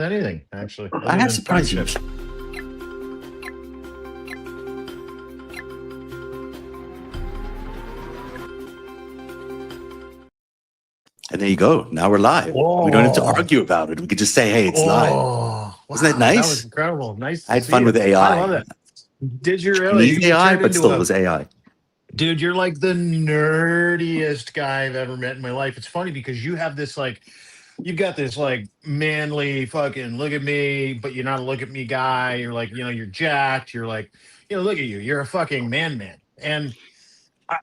anything, actually, I other have than surprised you. friendship. And there you go. Now we're live. We don't have to argue about it. We could just say, hey, it's live. Oh, Wasn't that wow, that nice? was incredible. Nice I to had see fun you. with I AI. love that. Did you really? Chinese You AI, turned but into still a was AI. dude. You're like the nerdiest guy I've ever met in my life. It's funny because you have this like, you've got this like manly fucking look at me, but you're not a look at me guy. You're like, you're jacked. You're like, look at you. You're a fucking man. And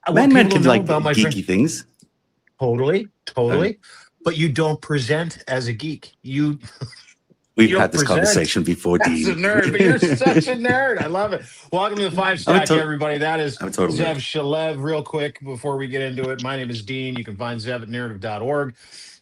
what Man people can don't know like about my friend, geeky things. totally, Uh, totally. But you don't present as a geek. You We've you had don't this present conversation before, as a Dean. nerd, but you're such a nerd. I love it. Welcome to the Five I'm a Stack, everybody. That is total Zev nerd. Shalev. Real quick before we get into it, my name is Dean. You can find Zev at narrative.org.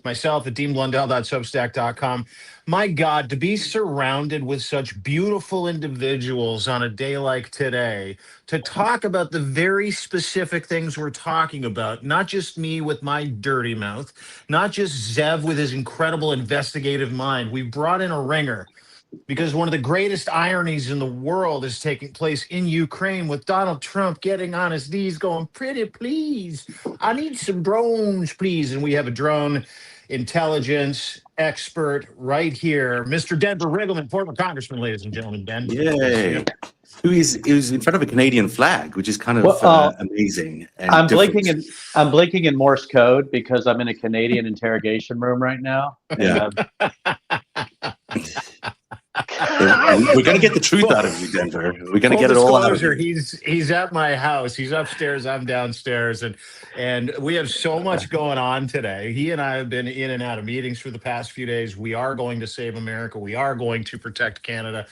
Myself at deanblundell.substack.com. My God, to be surrounded with such beautiful individuals on a day like today, to talk about the very specific things we're talking about, not just me with my dirty mouth, not just Zev with his incredible investigative mind. We brought in a ringer because one of the greatest ironies in the world is taking place in Ukraine with Donald Trump getting on his knees going, pretty please, I need some drones, please. And we have a drone intelligence expert right here, Mr. Denver Riggleman, former congressman, ladies and gentlemen. Ben, Yay. He was in front of a Canadian flag, which is kind of amazing and I'm different. blinking in Morse code because I'm in a Canadian interrogation room right now. Yeah. We're going to get the truth out of you, Denver. We're going to get it all out of you. He's at my house. He's upstairs. I'm downstairs, and we have so much going on today. He and I have been in and out of meetings for the past few days. We are going to save America. We are going to protect Canada.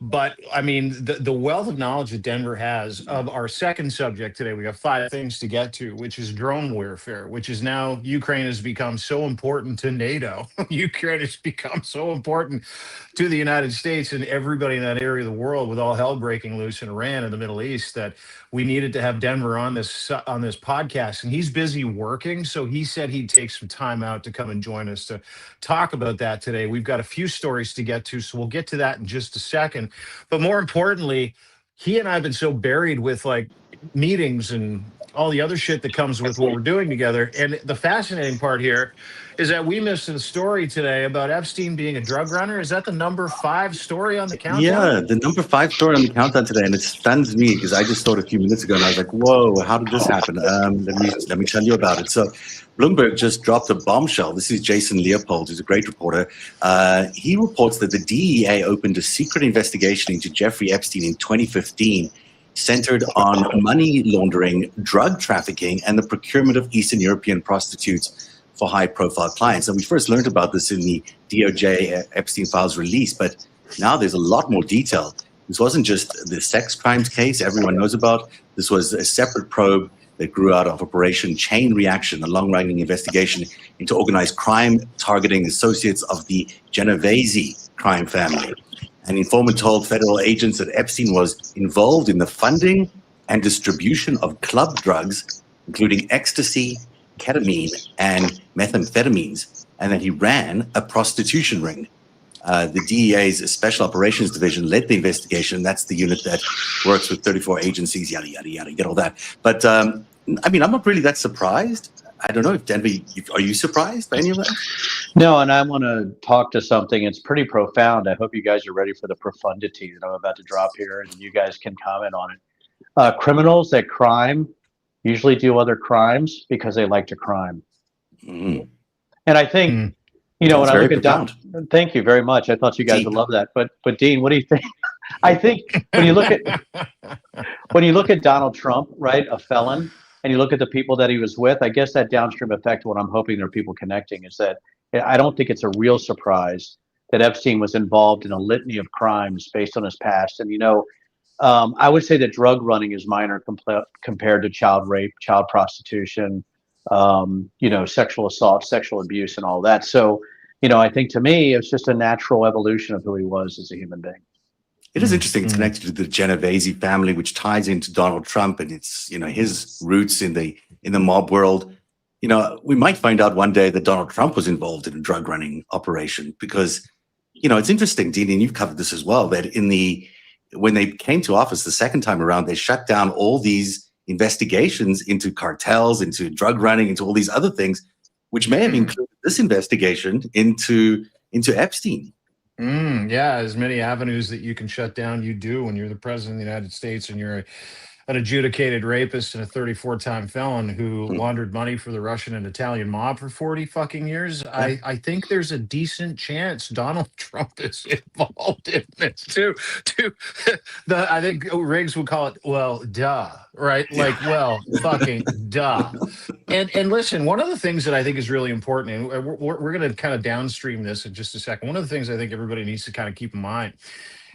But I mean, the wealth of knowledge that Denver has of our second subject today, we have 5 things to get to, which is drone warfare, which is now Ukraine has become so important to NATO. Ukraine has become so important to the United States and everybody in that area of the world, with all hell breaking loose in Iran and the Middle East, that we needed to have Denver on this podcast. And he's busy working, so he said he'd take some time out to come and join us to talk about that today. We've got a few stories to get to, so we'll get to that in just a second. But more importantly, he and I have been so buried with like meetings and all the other shit that comes with what we're doing together. And the fascinating part here is that we missed a story today about Epstein being a drug runner. Is that the number 5 story on the countdown? Yeah, the number 5 story on the countdown today, and it stuns me because I just saw it a few minutes ago, and I was like, "Whoa, how did this happen?" Let me tell you about it. So, Bloomberg just dropped a bombshell. This is Jason Leopold, who's a great reporter. He reports that the DEA opened a secret investigation into Jeffrey Epstein in 2015, centered on money laundering, drug trafficking, and the procurement of Eastern European prostitutes for high-profile clients. And we first learned about this in the DOJ Epstein files release, but now there's a lot more detail. This wasn't just the sex crimes case everyone knows about. This was a separate probe that grew out of Operation Chain Reaction, a long-running investigation into organized crime targeting associates of the Genovese crime family. An informant told federal agents that Epstein was involved in the funding and distribution of club drugs, including ecstasy, ketamine, and methamphetamines, and that he ran a prostitution ring. The DEA's Special Operations Division led the investigation. That's the unit that works with 34 agencies, yada, yada, yada, get all that. But, I mean, I'm not really that surprised. I don't know if Denver, are you surprised by any of that? No, and I want to talk to something. It's pretty profound. I hope you guys are ready for the profundity that I'm about to drop here, and you guys can comment on it. Criminals that crime usually do other crimes because they like to crime. Mm. And I think, when I look at Don, thank you very much. I thought you guys would love that. But Dean, what do you think? I think when you look at Donald Trump, right, a felon, and you look at the people that he was with, I guess that downstream effect, what I'm hoping there are people connecting, is that I don't think it's a real surprise that Epstein was involved in a litany of crimes based on his past. And, I would say that drug running is minor compared to child rape, child prostitution, sexual assault, sexual abuse, and all that. So, I think to me, it's just a natural evolution of who he was as a human being. It is interesting. It's connected to the Genovese family, which ties into Donald Trump and it's, his roots in the mob world. We might find out one day that Donald Trump was involved in a drug running operation because It's interesting, Dean, and you've covered this as well, that when they came to office the second time around, they shut down all these investigations into cartels, into drug running, into all these other things, which may have included this investigation into Epstein. Yeah, as many avenues that you can shut down, you do when you're the president of the United States and you're an adjudicated rapist and a 34-time felon who laundered money for the Russian and Italian mob for 40 fucking years. Yeah. I think there's a decent chance Donald Trump is involved in this too. I think Riggs would call it, well, duh, right? Like, well, fucking duh. And listen, one of the things that I think is really important, and we're going to kind of downstream this in just a second. One of the things I think everybody needs to kind of keep in mind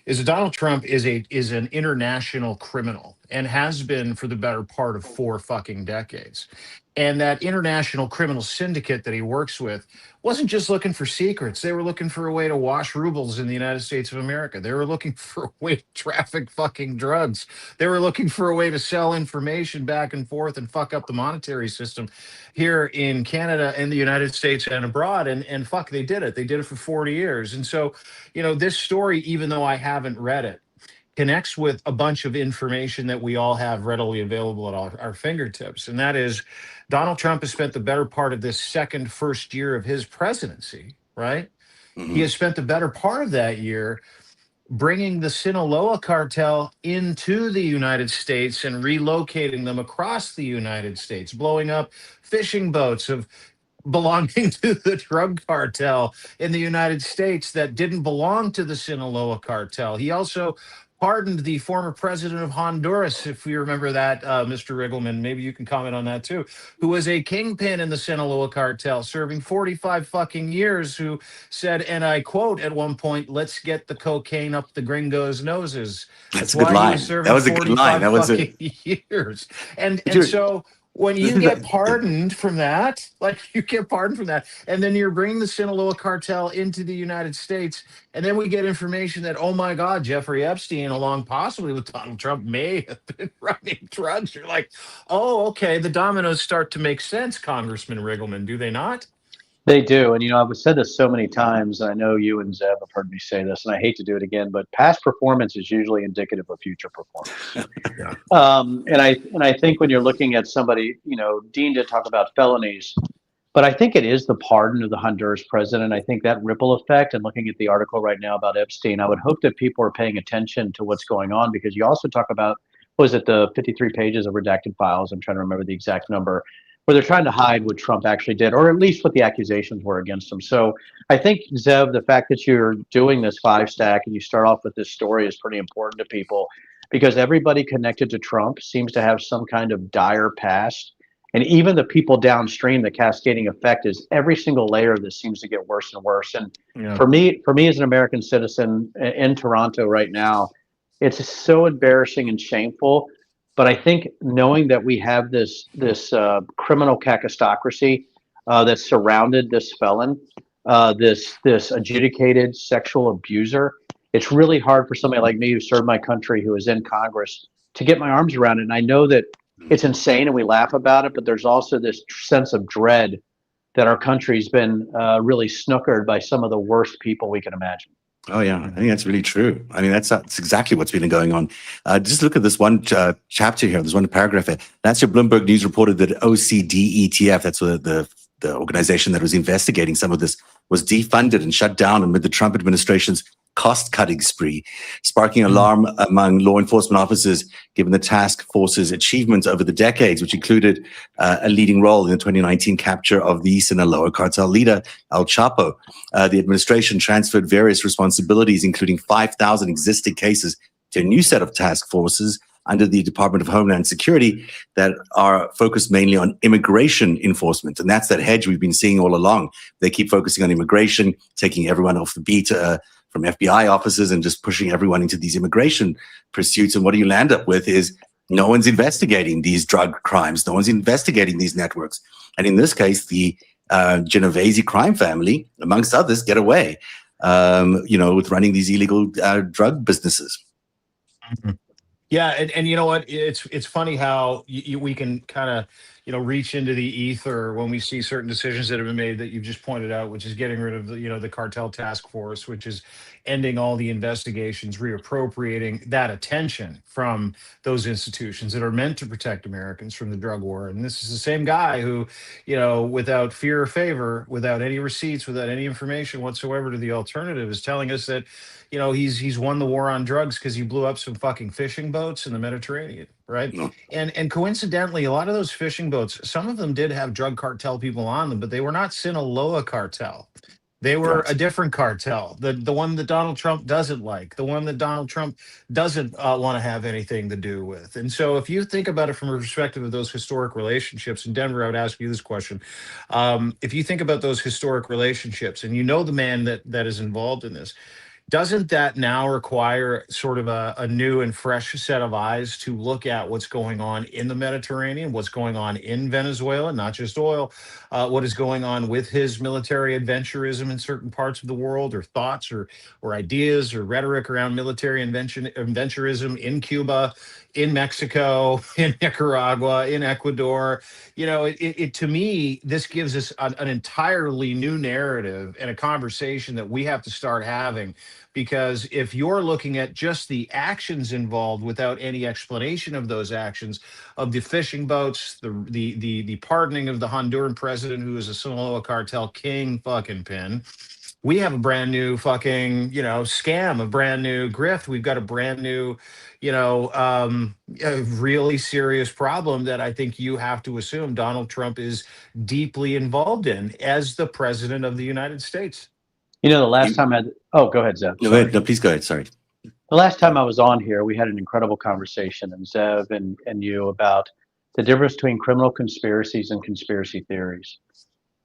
is that Donald Trump is an international criminal and has been for the better part of 4 fucking decades. And that international criminal syndicate that he works with wasn't just looking for secrets. They were looking for a way to wash rubles in the United States of America. They were looking for a way to traffic fucking drugs. They were looking for a way to sell information back and forth and fuck up the monetary system here in Canada and the United States and abroad. And fuck, they did it. They did it for 40 years. And so, this story, even though I haven't read it, connects with a bunch of information that we all have readily available at our fingertips. And that is Donald Trump has spent the better part of this first year of his presidency, right? He has spent the better part of that year bringing the Sinaloa cartel into the United States and relocating them across the United States, blowing up fishing boats belonging to the drug cartel in the United States that didn't belong to the Sinaloa cartel. He also pardoned the former president of Honduras, if you remember that, Mr. Riggleman, maybe you can comment on that too, who was a kingpin in the Sinaloa cartel, serving 45 fucking years, who said, and I quote at one point, "Let's get the cocaine up the gringos' noses." That's a good line. That was a good line. That was years. And so when you get pardoned from that, and then you're bringing the Sinaloa cartel into the United States, and then we get information that, oh my God, Jeffrey Epstein, along possibly with Donald Trump, may have been running drugs. You're like, oh, okay, the dominoes start to make sense, Congressman Riggleman, do they not? They do. And, I've said this so many times. I know you and Zeb have heard me say this, and I hate to do it again, but past performance is usually indicative of future performance. Yeah. And I think when you're looking at somebody, Dean did talk about felonies, but I think it is the pardon of the Honduras president. I think that ripple effect, and looking at the article right now about Epstein, I would hope that people are paying attention to what's going on, because you also talk about, was it the 53 pages of redacted files? I'm trying to remember the exact number, where they're trying to hide what Trump actually did, or at least what the accusations were against him. So I think, Zev, the fact that you're doing this Fivestack and you start off with this story is pretty important to people, because everybody connected to Trump seems to have some kind of dire past. And even the people downstream, the cascading effect is every single layer of this seems to get worse and worse. And for me as an American citizen in Toronto right now, it's so embarrassing and shameful. But I think knowing that we have this criminal kakistocracy that surrounded this felon, this adjudicated sexual abuser, it's really hard for somebody like me who served my country, who is in Congress, to get my arms around it. And I know that it's insane and we laugh about it, but there's also this sense of dread that our country's been really snookered by some of the worst people we can imagine. Oh, yeah. I think that's really true. I mean, that's exactly what's been going on. Just look at this one chapter here. There's one paragraph here. That's your Bloomberg News reported that OCDETF, that's the organization that was investigating some of this, was defunded and shut down amid the Trump administration's cost-cutting spree, sparking alarm among law enforcement officers, given the task force's achievements over the decades, which included a leading role in the 2019 capture of the Sinaloa cartel leader, El Chapo. The administration transferred various responsibilities, including 5,000 existing cases, to a new set of task forces under the Department of Homeland Security that are focused mainly on immigration enforcement. And that's that hedge we've been seeing all along. They keep focusing on immigration, taking everyone off the beat from FBI officers and just pushing everyone into these immigration pursuits. And what you land up with is no one's investigating these drug crimes. No one's investigating these networks. And in this case, the Genovese crime family, amongst others, get away, with running these illegal drug businesses. Mm-hmm. Yeah, and you know what? It's funny how we can kind of reach into the ether when we see certain decisions that have been made that you've just pointed out, which is getting rid of the cartel task force, which is ending all the investigations, reappropriating that attention from those institutions that are meant to protect Americans from the drug war. And this is the same guy who, without fear or favor, without any receipts, without any information whatsoever to the alternative, is telling us that, he's won the war on drugs because he blew up some fucking fishing boats in the Mediterranean, right? No. And coincidentally, a lot of those fishing boats, some of them did have drug cartel people on them, but they were not Sinaloa cartel. They were Right. a different cartel, the one that Donald Trump doesn't like, the one that Donald Trump doesn't want to have anything to do with. And so, if you think about it from a perspective of those historic relationships, in Denver, I would ask you this question: if you think about those historic relationships, and the man that is involved in this, doesn't that now require sort of a new and fresh set of eyes to look at what's going on in the Mediterranean, what's going on in Venezuela, not just oil, what is going on with his military adventurism in certain parts of the world, or thoughts or ideas or rhetoric around military adventurism in Cuba, in Mexico, in Nicaragua, in Ecuador? To me, this gives us an entirely new narrative and a conversation that we have to start having. Because if you're looking at just the actions involved without any explanation of those actions, of the fishing boats, the pardoning of the Honduran president who is a Sinaloa cartel king fucking pin, we have a brand new fucking scam, a brand new grift. We've got a brand new a really serious problem that I think you have to assume Donald Trump is deeply involved in as the president of the United States. The last time go ahead, Zev. No, no, please go ahead. Sorry. The last time I was on here, we had an incredible conversation, and Zev and you, about the difference between criminal conspiracies and conspiracy theories.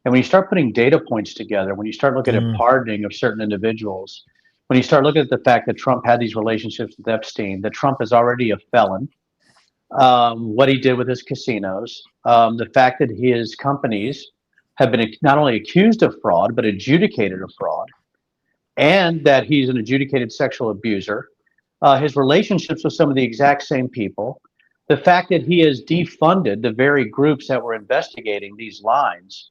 And when you start putting data points together, when you start looking at pardoning of certain individuals, when you start looking at the fact that Trump had these relationships with Epstein, that Trump is already a felon, what he did with his casinos, the fact that his companies have been not only accused of fraud, but adjudicated of fraud, and that he's an adjudicated sexual abuser, his relationships with some of the exact same people, the fact that he has defunded the very groups that were investigating these lines.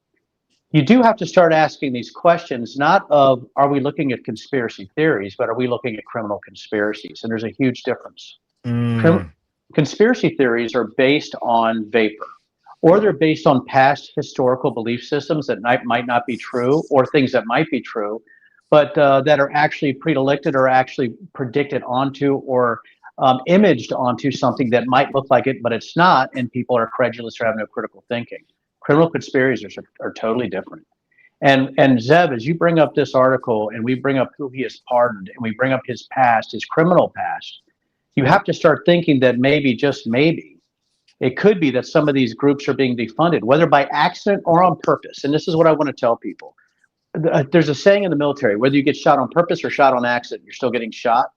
You do have to start asking these questions, not of, are we looking at conspiracy theories, but are we looking at criminal conspiracies? And there's a huge difference. Conspiracy theories are based on vapor, or they're based on past historical belief systems that might not be true, or things that might be true, but that are actually predilected or actually predicted onto or imaged onto something that might look like it, but it's not, and people are credulous or have no critical thinking. Criminal conspiracies are totally different. And Zev, as you bring up this article and we bring up who he has pardoned and we bring up his past, his criminal past, you have to start thinking that maybe, just maybe, it could be that some of these groups are being defunded, whether by accident or on purpose. And this is what I want to tell people. There's a saying in the military, whether you get shot on purpose or shot on accident, you're still getting shot.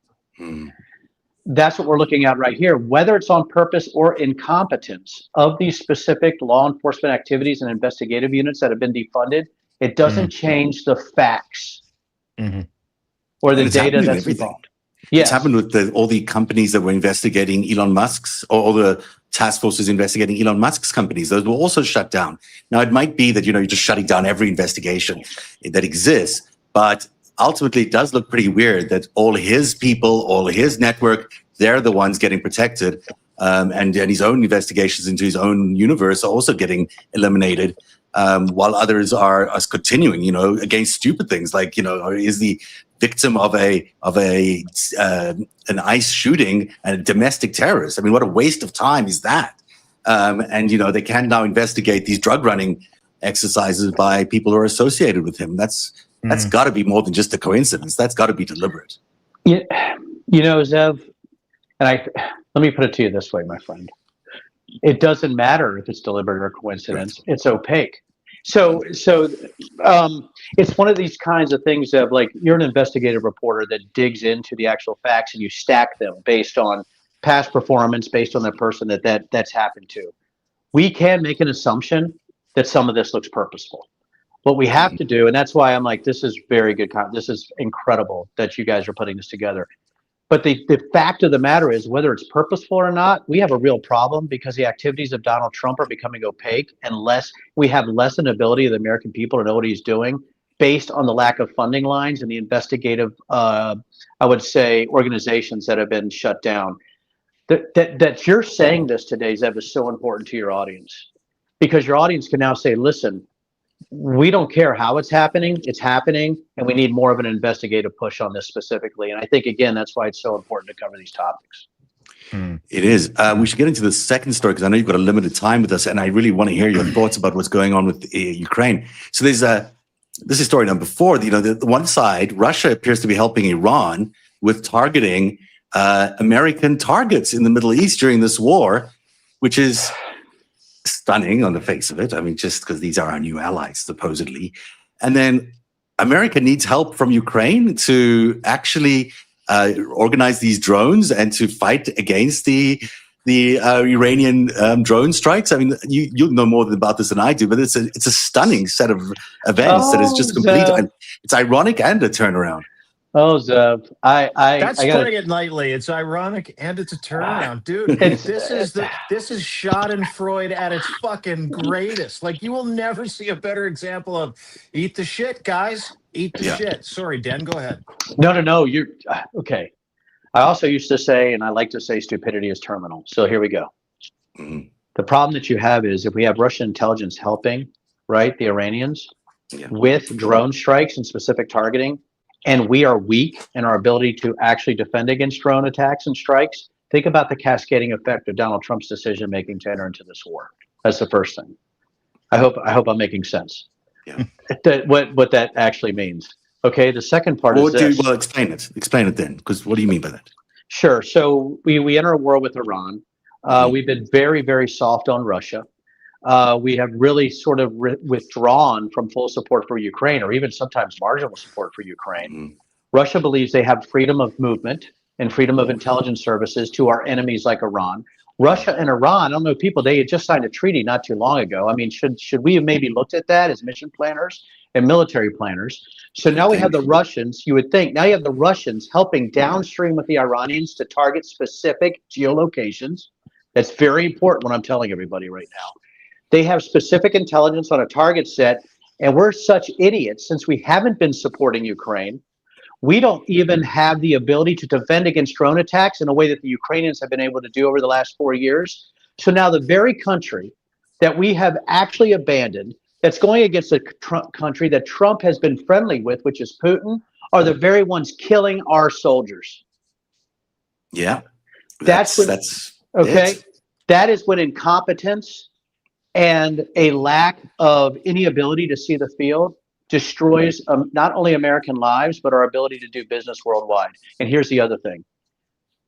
That's what we're looking at right here. Whether it's on purpose or incompetence of these specific law enforcement activities and investigative units that have been defunded, it doesn't change the facts or the data that's involved. Yes. It's happened with all the companies that were investigating Elon Musk's, or all the task forces investigating Elon Musk's companies. Those were also shut down. Now, it might be that, you're just shutting down every investigation that exists, but ultimately it does look pretty weird that all his people, all his network, they're the ones getting protected. And his own investigations into his own universe are also getting eliminated, while others are continuing, against stupid things like, is the victim of an ICE shooting and a domestic terrorist. I mean, what a waste of time is that? And they can now investigate these drug running exercises by people who are associated with him. That's got to be more than just a coincidence. That's got to be deliberate. Yeah, Zev, and let me put it to you this way, my friend. It doesn't matter if it's deliberate or coincidence. Right. It's opaque. So it's one of these kinds of things of, like, you're an investigative reporter that digs into the actual facts and you stack them based on past performance, based on the person that's happened to. We can make an assumption that some of this looks purposeful. What we have to do, and that's why I'm like, this is very good. This is incredible that you guys are putting this together. But the fact of the matter is, whether it's purposeful or not, we have a real problem because the activities of Donald Trump are becoming opaque, and we have less an ability of the American people to know what he's doing based on the lack of funding lines and the investigative, I would say, organizations that have been shut down. That you're saying this today, Zev, is so important to your audience, because your audience can now say, listen, we don't care how it's happening, and we need more of an investigative push on this specifically. And I think, again, that's why it's so important to cover these topics. It is. We should get into the second story, because I know you've got a limited time with us, and I really want to hear your thoughts about what's going on with Ukraine. So this is story number 4. The one side, Russia appears to be helping Iran with targeting American targets in the Middle East during this war, which is stunning on the face of it. I mean, just because these are our new allies, supposedly. And then America needs help from Ukraine to actually organize these drones and to fight against the Iranian drone strikes. I mean, you know more about this than I do, but it's a stunning set of events that is just complete. And it's ironic and a turnaround. Oh, Zev, That's putting it lightly. It's ironic and it's a turnaround, dude. This is Schadenfreude at its fucking greatest. Like, you will never see a better example of eat the shit, guys. Eat the shit. Sorry, Den, go ahead. No. You're okay. I also used to say, and I like to say, stupidity is terminal. So here we go. Mm-hmm. The problem that you have is, if we have Russian intelligence helping, right, the Iranians with drone strikes and specific targeting, and we are weak in our ability to actually defend against drone attacks and strikes, think about the cascading effect of Donald Trump's decision making to enter into this war. That's the first thing. I hope I'm making sense. Yeah. What that actually means. Okay. The second part is this. Well, explain it. Explain it then, because what do you mean by that? Sure. So we enter a war with Iran. We've been very, very soft on Russia. We have really sort of withdrawn from full support for Ukraine, or even sometimes marginal support for Ukraine. Mm-hmm. Russia believes they have freedom of movement and freedom of intelligence services to our enemies like Iran. Russia and Iran, I don't know, people, they had just signed a treaty not too long ago. I mean, should we have maybe looked at that as mission planners and military planners? So now we have the Russians, you would think, now you have the Russians helping downstream with the Iranians to target specific geolocations. That's very important, what I'm telling everybody right now. They have specific intelligence on a target set, and we're such idiots, since we haven't been supporting Ukraine. We don't even have the ability to defend against drone attacks in a way that the Ukrainians have been able to do over the last 4 years. So now the very country that we have actually abandoned, that's going against a country that Trump has been friendly with, which is Putin, are the very ones killing our soldiers. Yeah. That's okay. It. That is when incompetence and a lack of any ability to see the field destroys not only American lives, but our ability to do business worldwide. And here's the other thing.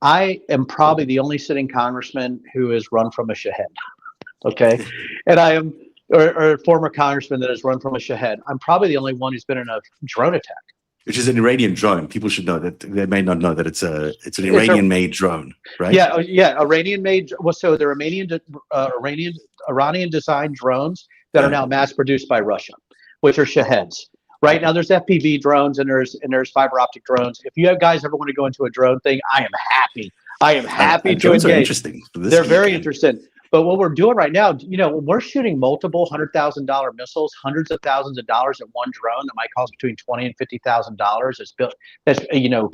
I am probably the only sitting congressman who has run from a shahed. Okay. And I am, or former congressman that has run from a shahed. I'm probably the only one who's been in a drone attack. Which is an Iranian drone. People should know that. They may not know that it's an Iranian-made drone, right? Yeah, Iranian-made. Well, so they're Iranian-designed drones that are now mass-produced by Russia, which are Shaheds. Right now, there's FPV drones and there's fiber optic drones. If you guys ever want to go into a drone thing, I am happy. I am happy to drones engage. Are interesting. They're very interesting. But what we're doing right now, when we're shooting multiple $100,000 missiles, hundreds of thousands of dollars at one drone that might cost between $20,000 and $50,000. That's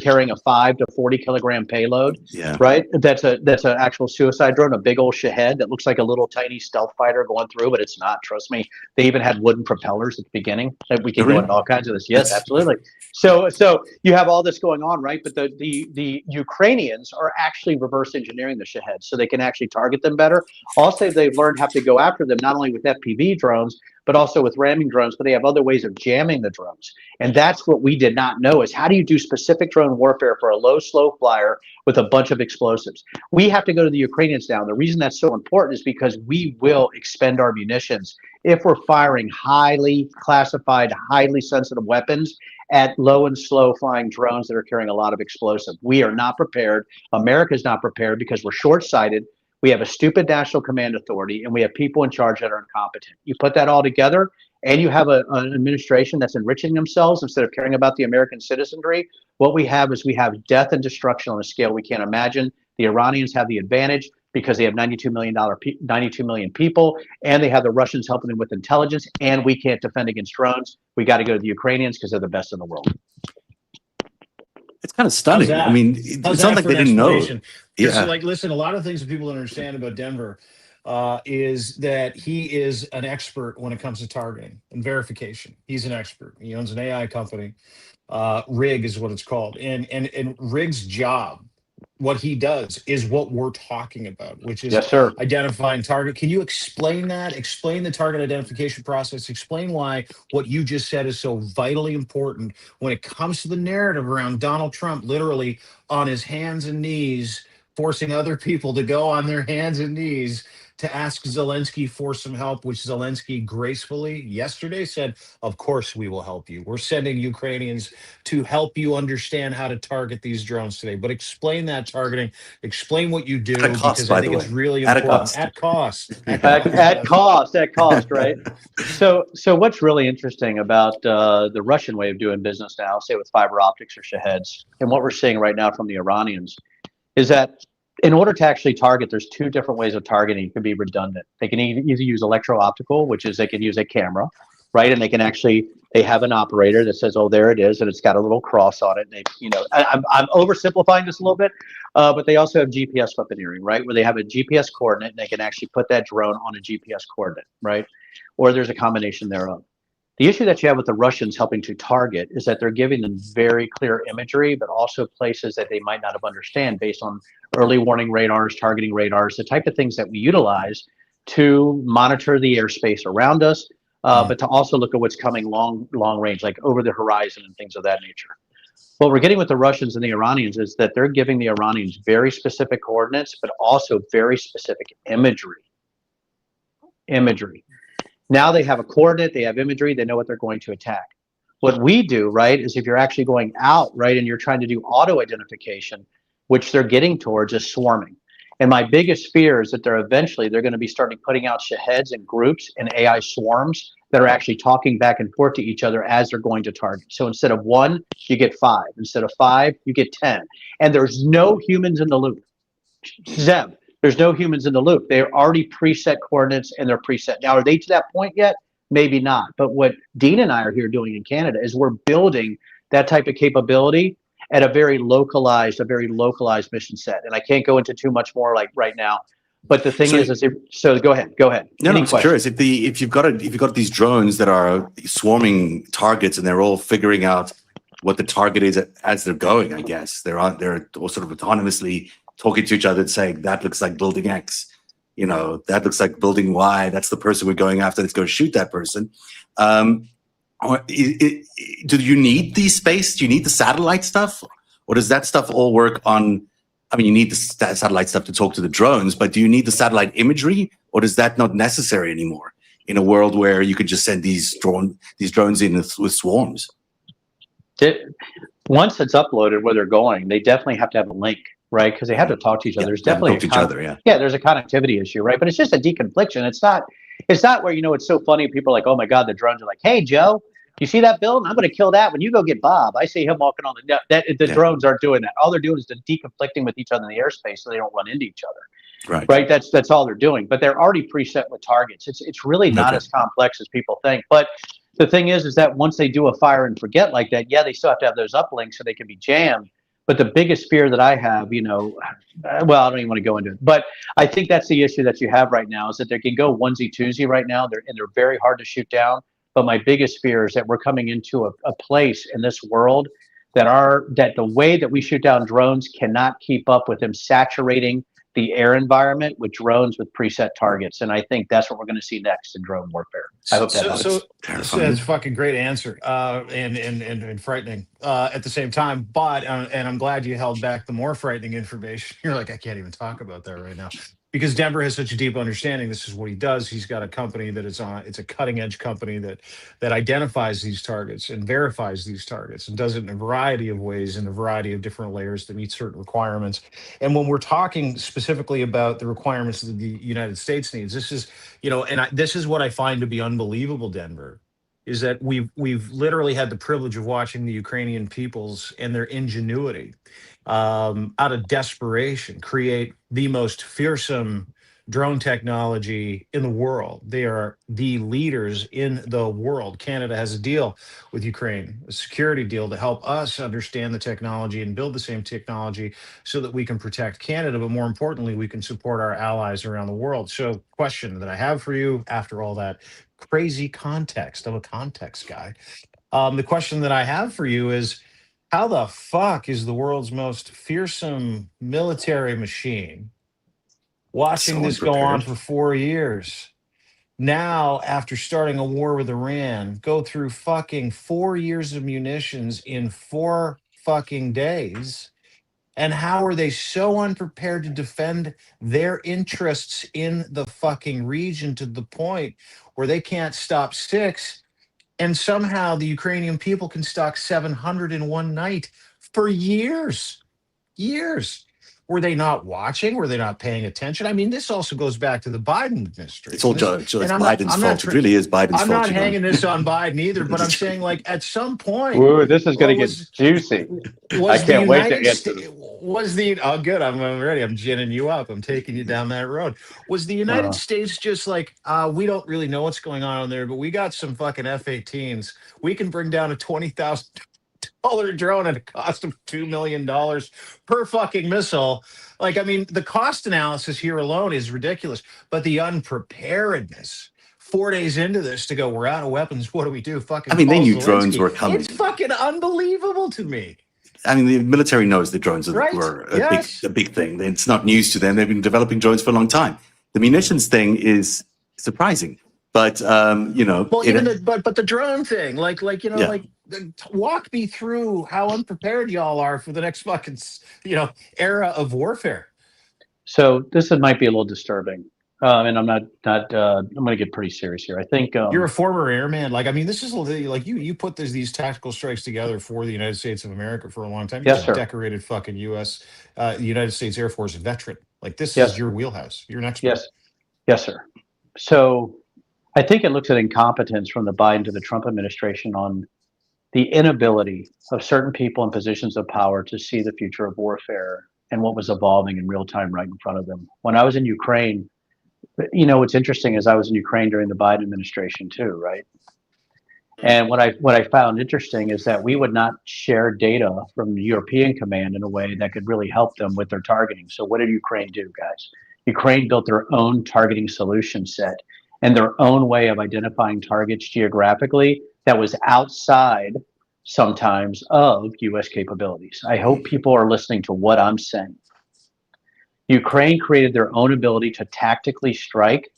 carrying a 5 to 40 kilogram payload. Yeah. Right. That's an actual suicide drone, a big old Shahed that looks like a little tiny stealth fighter going through, but it's not. Trust me. They even had wooden propellers at the beginning. We can go into all kinds of this. Yes, absolutely. So you have all this going on, right? But the Ukrainians are actually reverse engineering the Shaheds so they can actually target them better. Also, they've learned how to go after them, not only with FPV drones, but also with ramming drones, but they have other ways of jamming the drones. And that's what we did not know, is how do you do specific drone warfare for a low, slow flyer with a bunch of explosives? We have to go to the Ukrainians now. The reason that's so important is because we will expend our munitions if we're firing highly classified, highly sensitive weapons at low and slow flying drones that are carrying a lot of explosive. We are not prepared. America's not prepared because we're short-sighted. We have a stupid national command authority, and we have people in charge that are incompetent. You put that all together, and you have an administration that's enriching themselves instead of caring about the American citizenry, what we have is we have death and destruction on a scale we can't imagine. The Iranians have the advantage because they have 92 million people, and they have the Russians helping them with intelligence, and we can't defend against drones. We got to go to the Ukrainians because they're the best in the world. It's kind of stunning. I mean, it's not like they didn't know. Yeah. So, like, listen, a lot of things that people don't understand about Denver is that he is an expert when it comes to targeting and verification. He's an expert. He owns an AI company. Rig is what it's called. And Rig's job, what he does, is what we're talking about, which is identifying target. Can you explain that? Explain the target identification process. Explain why what you just said is so vitally important when it comes to the narrative around Donald Trump literally on his hands and knees, forcing other people to go on their hands and knees to ask Zelensky for some help, which Zelensky gracefully yesterday said, of course we will help you. We're sending Ukrainians to help you understand how to target these drones today. But explain that targeting, explain what you do, because I think it's really important. At cost. At cost, right? So what's really interesting about the Russian way of doing business now, say with fiber optics or Shaheds, and what we're seeing right now from the Iranians, is that in order to actually target, there's two different ways of targeting. It can be redundant. They can either use electro-optical, which is they can use a camera, right? And they have an operator that says, oh, there it is, and it's got a little cross on it. And I'm oversimplifying this a little bit, but they also have GPS weaponry, right? Where they have a GPS coordinate and they can actually put that drone on a GPS coordinate, right? Or there's a combination thereof. The issue that you have with the Russians helping to target is that they're giving them very clear imagery, but also places that they might not have understand based on early warning radars, targeting radars, the type of things that we utilize to monitor the airspace around us, but to also look at what's coming long range, like over the horizon and things of that nature. What we're getting with the Russians and the Iranians is that they're giving the Iranians very specific coordinates, but also very specific imagery. Now they have a coordinate, they have imagery, they know what they're going to attack. What we do, right, is if you're actually going out, right, and you're trying to do auto identification, which they're getting towards, is swarming. And my biggest fear is that they're going to be starting putting out Shaheds and groups and AI swarms that are actually talking back and forth to each other as they're going to target. So instead of 1, you get 5. Instead of 5, you get 10. And there's no humans in the loop. Zeb, there's no humans in the loop. They're already preset coordinates and they're preset. Now, are they to that point yet? Maybe not. But what Dean and I are here doing in Canada is we're building that type of capability at a very localized mission set. And I can't go into too much more like right now. But the thing so go ahead. No, I'm curious. If you've got these drones that are swarming targets and they're all figuring out what the target is as they're going, I guess they're all sort of autonomously talking to each other and saying, that looks like building X, that looks like building Y, that's the person we're going after, let's go shoot that person. Do you need the space? Do you need the satellite stuff? Or does that stuff all work on, you need the satellite stuff to talk to the drones, but do you need the satellite imagery? Or is that not necessary anymore in a world where you could just send these drones in with swarms? Once it's uploaded where they're going, they definitely have to have a link, right? Because they have to talk to each other. There's definitely there's a connectivity issue, right? But it's just a deconfliction. It's not where it's so funny. People are like, oh my God, the drones are like, hey Joe, you see that building? I'm going to kill that when you go get Bob. I see him walking on the drones aren't doing that. All they're doing is deconflicting with each other in the airspace so they don't run into each other. Right. That's all they're doing. But they're already preset with targets. It's really not as complex as people think. But the thing is that once they do a fire and forget like that, they still have to have those uplinks so they can be jammed. But the biggest fear that I have, I don't even want to go into it. But I think that's the issue that you have right now is that they can go onesie twosie right now. They're very hard to shoot down. But my biggest fear is that we're coming into a place in this world that the way that we shoot down drones cannot keep up with them saturating the air environment with drones with preset targets. And I think that's what we're going to see next in drone warfare. I hope that helps. So that's a fucking great answer and frightening at the same time. But and I'm glad you held back the more frightening information. You're like, I can't even talk about that right now. Because Denver has such a deep understanding. This is what he does. He's got a company that it's a cutting edge company that identifies these targets and verifies these targets and does it in a variety of ways in a variety of different layers that meet certain requirements. And when we're talking specifically about the requirements that the United States needs, this is, this is what I find to be unbelievable, Denver, is that we've literally had the privilege of watching the Ukrainian peoples and their ingenuity, out of desperation, create the most fearsome drone technology in the world. They are the leaders in the world. Canada has a deal with Ukraine, a security deal to help us understand the technology and build the same technology so that we can protect Canada, but more importantly, we can support our allies around the world. So, question that I have for you after all that crazy context, I'm a context guy. The question that I have for you is, how the fuck is the world's most fearsome military machine watching So this go on unprepared. for 4 years? Now, after starting a war with Iran, go through fucking 4 years of munitions in 4 fucking days. And how are they so unprepared to defend their interests in the fucking region to the point where they can't stop six? And somehow the Ukrainian people can stock 700 in one night for years. Years. Were they not watching? Were they not paying attention? I mean, this also goes back to the Biden It's all administration. This, Joe. and It's Biden's fault. It really is Biden's I'm fault, not you know. hanging this on Biden either, but I'm saying, like, at some point, Ooh, this is going to get was juicy. I was the can't wait to United answer States was the oh good, I'm ready, I'm ginning you up, I'm taking you down that road. Was the United this. States just like, we don't really know what's going on there, but we got some fucking F-18s, we can bring down a $20,000 drone at a cost of $2 million per fucking missile? Like, I mean, the cost analysis here alone is ridiculous, but the unpreparedness 4 days into this to go, we're out of weapons, what do we do? Fucking I mean, they call knew drones Zelensky. were coming. It's fucking unbelievable to me. I mean, the military knows that drones Right? were Yes. a big thing. It's not news to them. They've been developing drones for a long time. The munitions thing is surprising, but you know, Well, even but the drone thing, like yeah. like walk me through how unprepared y'all are for the next fucking era of warfare. So this might be a little disturbing, and I'm not. I'm going to get pretty serious here. I think You're a former airman. Like, I mean, this is like you put these tactical strikes together for the United States of America for a long time. You're yes, a sir. decorated fucking United States Air Force veteran. Like, this Yes. is your wheelhouse. You're an expert. Yes, yes, sir. So I think it looks at incompetence from the Biden to the Trump administration on the inability of certain people in positions of power to see the future of warfare and what was evolving in real time right in front of them. When I was in Ukraine, you know, what's interesting is I was in Ukraine during the Biden administration too, right? And what I found interesting is that we would not share data from the European command in a way that could really help them with their targeting. So what did Ukraine do, guys? Ukraine built their own targeting solution set and their own way of identifying targets geographically that was outside sometimes of US capabilities. I hope people are listening to what I'm saying. Ukraine created their own ability to tactically strike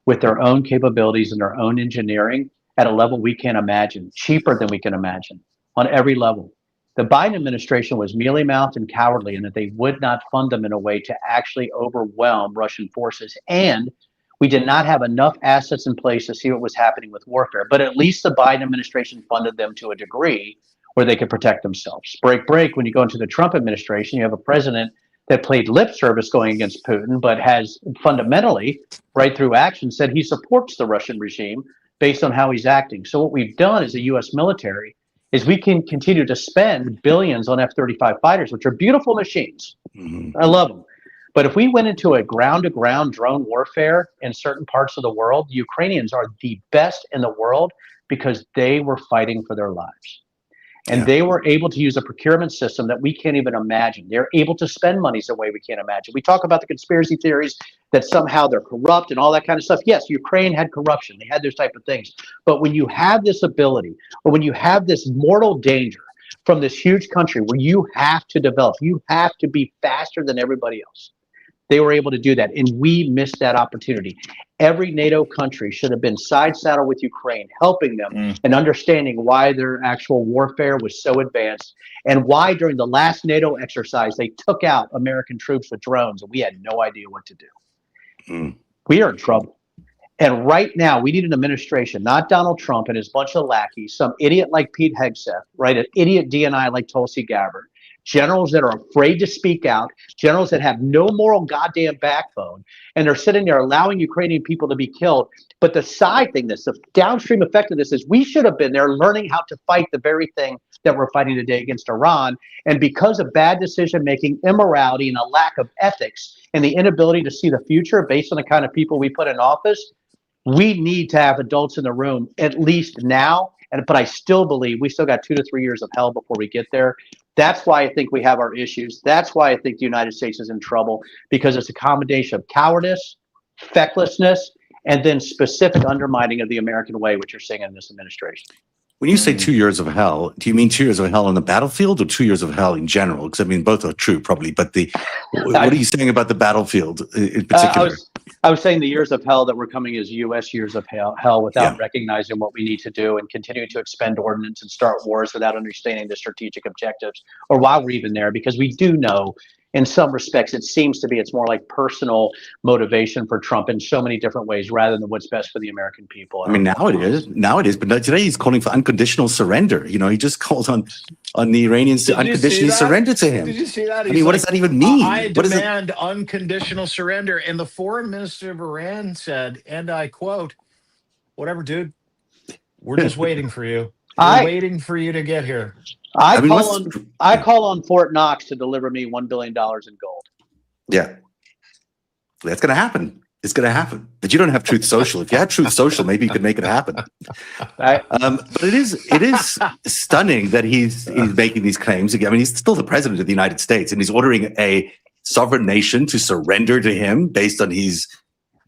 with their own capabilities and their own engineering at a level we can't imagine, cheaper than we can imagine on every level. The Biden administration was mealy-mouthed and cowardly in that they would not fund them in a way to actually overwhelm Russian forces. And we did not have enough assets in place to see what was happening with warfare. But at least the Biden administration funded them to a degree where they could protect themselves. Break. When you go into the Trump administration, you have a president that played lip service going against Putin, but has fundamentally, right through action, said he supports the Russian regime based on how he's acting. So what we've done as a U.S. military is we can continue to spend billions on F-35 fighters, which are beautiful machines. Mm-hmm. I love them. But if we went into a ground-to-ground drone warfare in certain parts of the world, the Ukrainians are the best in the world because they were fighting for their lives. And they were able to use a procurement system that we can't even imagine. They're able to spend monies in a way we can't imagine. We talk about the conspiracy theories that somehow they're corrupt and all that kind of stuff. Yes, Ukraine had corruption. They had those type of things. But when you have this ability, or when you have this mortal danger from this huge country where you have to develop, you have to be faster than everybody else. They were able to do that, and we missed that opportunity. Every NATO country should have been side saddle with Ukraine, helping them and understanding why their actual warfare was so advanced and why during the last NATO exercise they took out American troops with drones and we had no idea what to do. We are in trouble. And right now, we need an administration, not Donald Trump and his bunch of lackeys, some idiot like Pete Hegseth, right? An idiot DNI like Tulsi Gabbard, generals that are afraid to speak out, generals that have no moral goddamn backbone, and they're sitting there allowing Ukrainian people to be killed. But the side thing, the downstream effect of this is we should have been there learning how to fight the very thing that we're fighting today against Iran. And because of bad decision making, immorality, and a lack of ethics, and the inability to see the future based on the kind of people we put in office, we need to have adults in the room at least now. But I still believe we still got 2 to 3 years of hell before we get there. That's why I think we have our issues. That's why I think the United States is in trouble, because it's a combination of cowardice, fecklessness, and then specific undermining of the American way, which you're seeing in this administration. When you say 2 years of hell, do you mean 2 years of hell on the battlefield or 2 years of hell in general? Because I mean, both are true probably, but what are you saying about the battlefield in particular? I was saying the years of hell that were coming as U.S. years of hell without recognizing what we need to do and continuing to expend ordnance and start wars without understanding the strategic objectives or why we're even there, because we do know in some respects, it seems to be it's more like personal motivation for Trump in so many different ways rather than what's best for the American people. I mean, now it is. But today he's calling for unconditional surrender. You know, he just called on the Iranians to unconditionally surrender to him. Did you see that? I mean, what does that even mean? I demand unconditional surrender. And the foreign minister of Iran said, and I quote, "Whatever, dude, we're just waiting for you. We're waiting for you to get here." I call on Fort Knox to deliver me $1 billion in gold. Yeah, that's going to happen. It's going to happen. But you don't have Truth Social. If you had Truth Social, maybe you could make it happen. But it is stunning that he's making these claims. I mean, he's still the president of the United States, and he's ordering a sovereign nation to surrender to him based on his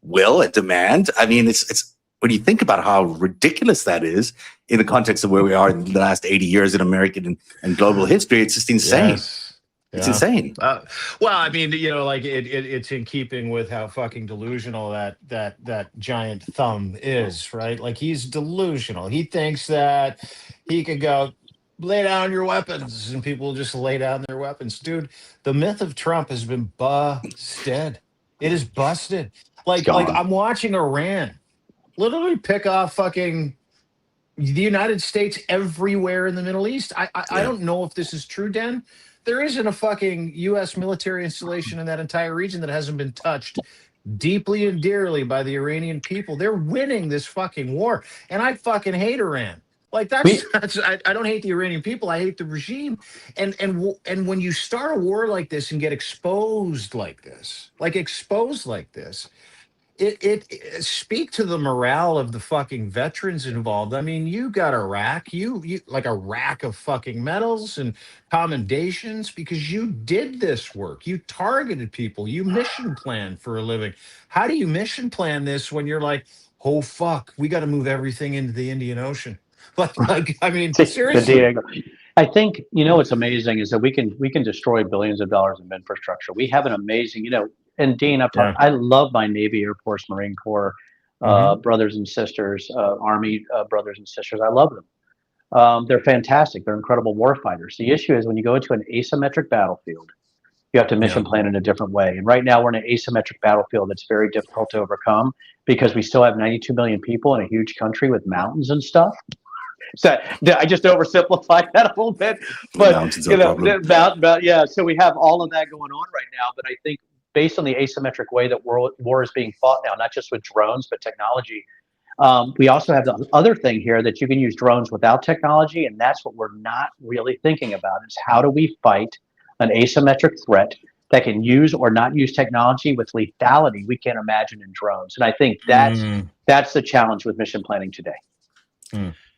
will and demand. I mean, it's when you think about how ridiculous that is in the context of where we are in the last 80 years in American and global history, it's just insane. Yes. It's insane. Well, I mean, you know, like it's in keeping with how fucking delusional that giant thumb is, right? Like he's delusional. He thinks that he could go lay down your weapons and people will just lay down their weapons. Dude, the myth of Trump has been busted. It is busted. Like I'm watching Iran literally pick off fucking the United States everywhere in the Middle East. I don't know if this is true, Den. There isn't a fucking U.S. military installation in that entire region that hasn't been touched deeply and dearly by the Iranian people. They're winning this fucking war. And I fucking hate Iran. Like I don't hate the Iranian people. I hate the regime. And when you start a war like this and get exposed like this, it speak to the morale of the fucking veterans involved. I mean, you got a rack, you like a rack of fucking medals and commendations because you did this work. You targeted people. You mission planned for a living. How do you mission plan this when you're like, oh fuck, we got to move everything into the Indian Ocean? Like I mean, seriously. I think what's amazing is that we can destroy billions of dollars of infrastructure. We have an amazing, and Dean, I love my Navy, Air Force, Marine Corps brothers and sisters, Army brothers and sisters. I love them. They're fantastic. They're incredible war fighters. The issue is when you go into an asymmetric battlefield, you have to mission plan in a different way. And right now we're in an asymmetric battlefield that's very difficult to overcome because we still have 92 million people in a huge country with mountains and stuff. So I just oversimplified that a little bit, but so we have all of that going on right now. But I think based on the asymmetric way that war is being fought now, not just with drones, but technology, we also have the other thing here that you can use drones without technology. And that's what we're not really thinking about is how do we fight an asymmetric threat that can use or not use technology with lethality we can't imagine in drones. And I think that's the challenge with mission planning today.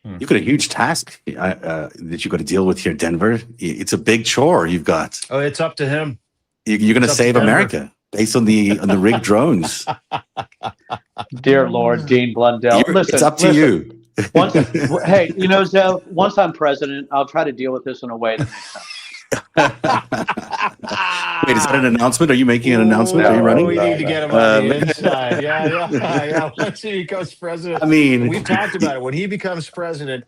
You've got a huge task that you've got to deal with here, Denver. It's a big chore you've got. Oh, it's up to him. You're going to save America based on the rigged drones. Dear Lord, Dean Blundell. Listen, it's up to you. Hey, Zev, once I'm president, I'll try to deal with this in a way that makes sense. Wait, is that an announcement? Are you making an announcement? Are you running? We need to get him on the inside. Yeah. Once he becomes president, I mean, we've talked about it. When he becomes president,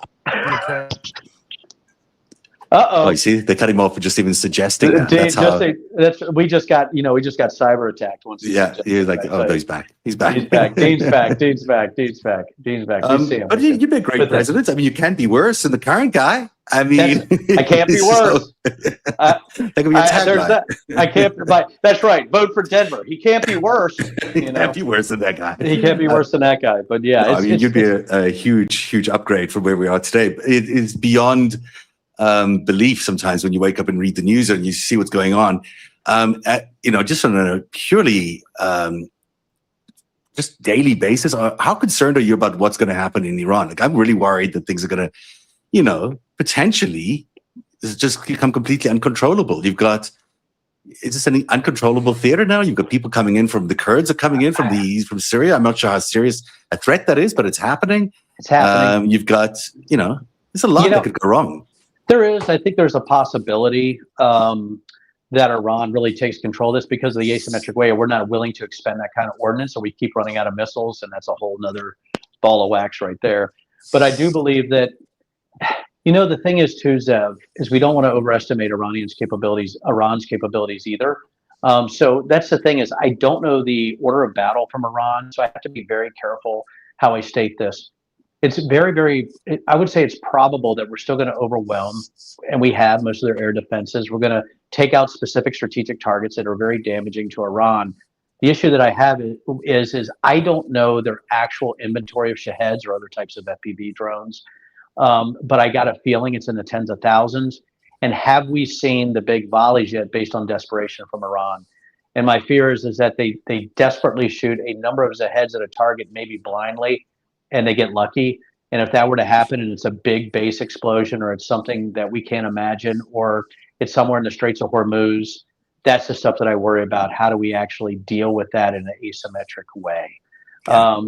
Uh-oh. Oh, you see, they cut him off for just even suggesting that. We just got cyber attacked once. Yeah, you're like, oh, no, he's back. He's back. He's back. Dean's back. Dean's back. Dean's back. Dean's back. You see him. But you've been great presidents. I mean, you can't be worse than the current guy. I mean, I can't be worse. That could be a tagline. I can't. That's right. Vote for Denver. He can't be worse. He can't be worse than that guy. He can't be worse than that guy. But yeah, no, I mean, you'd be a huge upgrade from where we are today. It is beyond belief sometimes when you wake up and read the news and you see what's going on. Just on a purely just daily basis, how concerned are you about what's going to happen in Iran? Like, I'm really worried that things are going to, potentially just become completely uncontrollable. You've got, is this an uncontrollable theater now? You've got people coming in from the Kurds are coming in from Syria. I'm not sure how serious a threat that is, but it's happening. It's happening. You've got, there's a lot that could go wrong. There is. I think there's a possibility that Iran really takes control of this because of the asymmetric way. We're not willing to expend that kind of ordnance, so we keep running out of missiles, and that's a whole nother ball of wax right there. But I do believe that, the thing is too, Zev, is we don't want to overestimate Iran's capabilities either. So that's the thing is I don't know the order of battle from Iran, so I have to be very careful how I state this. It's I would say it's probable that we're still going to overwhelm, and we have most of their air defenses. We're going to take out specific strategic targets that are very damaging to Iran. The issue that I have is I don't know their actual inventory of Shaheds or other types of FPV drones, but I got a feeling it's in the tens of thousands. And have we seen the big volleys yet based on desperation from Iran? And my fear is that they desperately shoot a number of Shaheds at a target, maybe blindly, and they get lucky. And if that were to happen and it's a big base explosion or it's something that we can't imagine or it's somewhere in the Straits of Hormuz, that's the stuff that I worry about. How do we actually deal with that in an asymmetric way?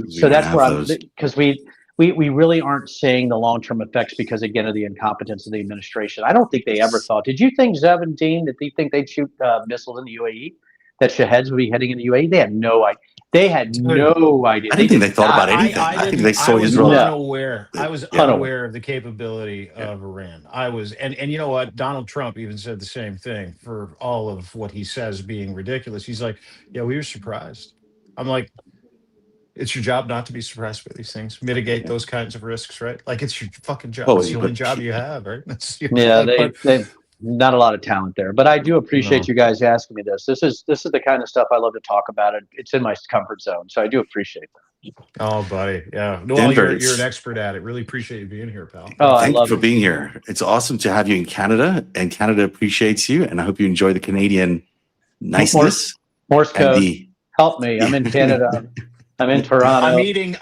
So that's where because we really aren't seeing the long-term effects because, again, of the incompetence of the administration. I don't think they ever thought. Did you think, Zev and Dean, that they think they'd shoot missiles in the UAE? That Shaheds would be heading in the UAE? They had no idea. They had no idea. I didn't think they thought about anything. I think they saw Israel. I was unaware of the capability of Iran. I was, and you know what? Donald Trump even said the same thing for all of what he says being ridiculous. He's like, yeah, we were surprised. I'm like, it's your job not to be surprised by these things. Mitigate those kinds of risks, right? Like, it's your fucking job. It's the only job you have, right? They not a lot of talent there, but I do appreciate you guys asking me this. This is the kind of stuff I love to talk about. It's in my comfort zone, so I do appreciate that. Oh, buddy, yeah. Well, you're an expert at it. Really appreciate you being here, pal. Oh, thank you for being here. It's awesome to have you in Canada, and Canada appreciates you. And I hope you enjoy the Canadian niceness. Morse code. Help me. I'm in Canada. I'm in Toronto. I'm eating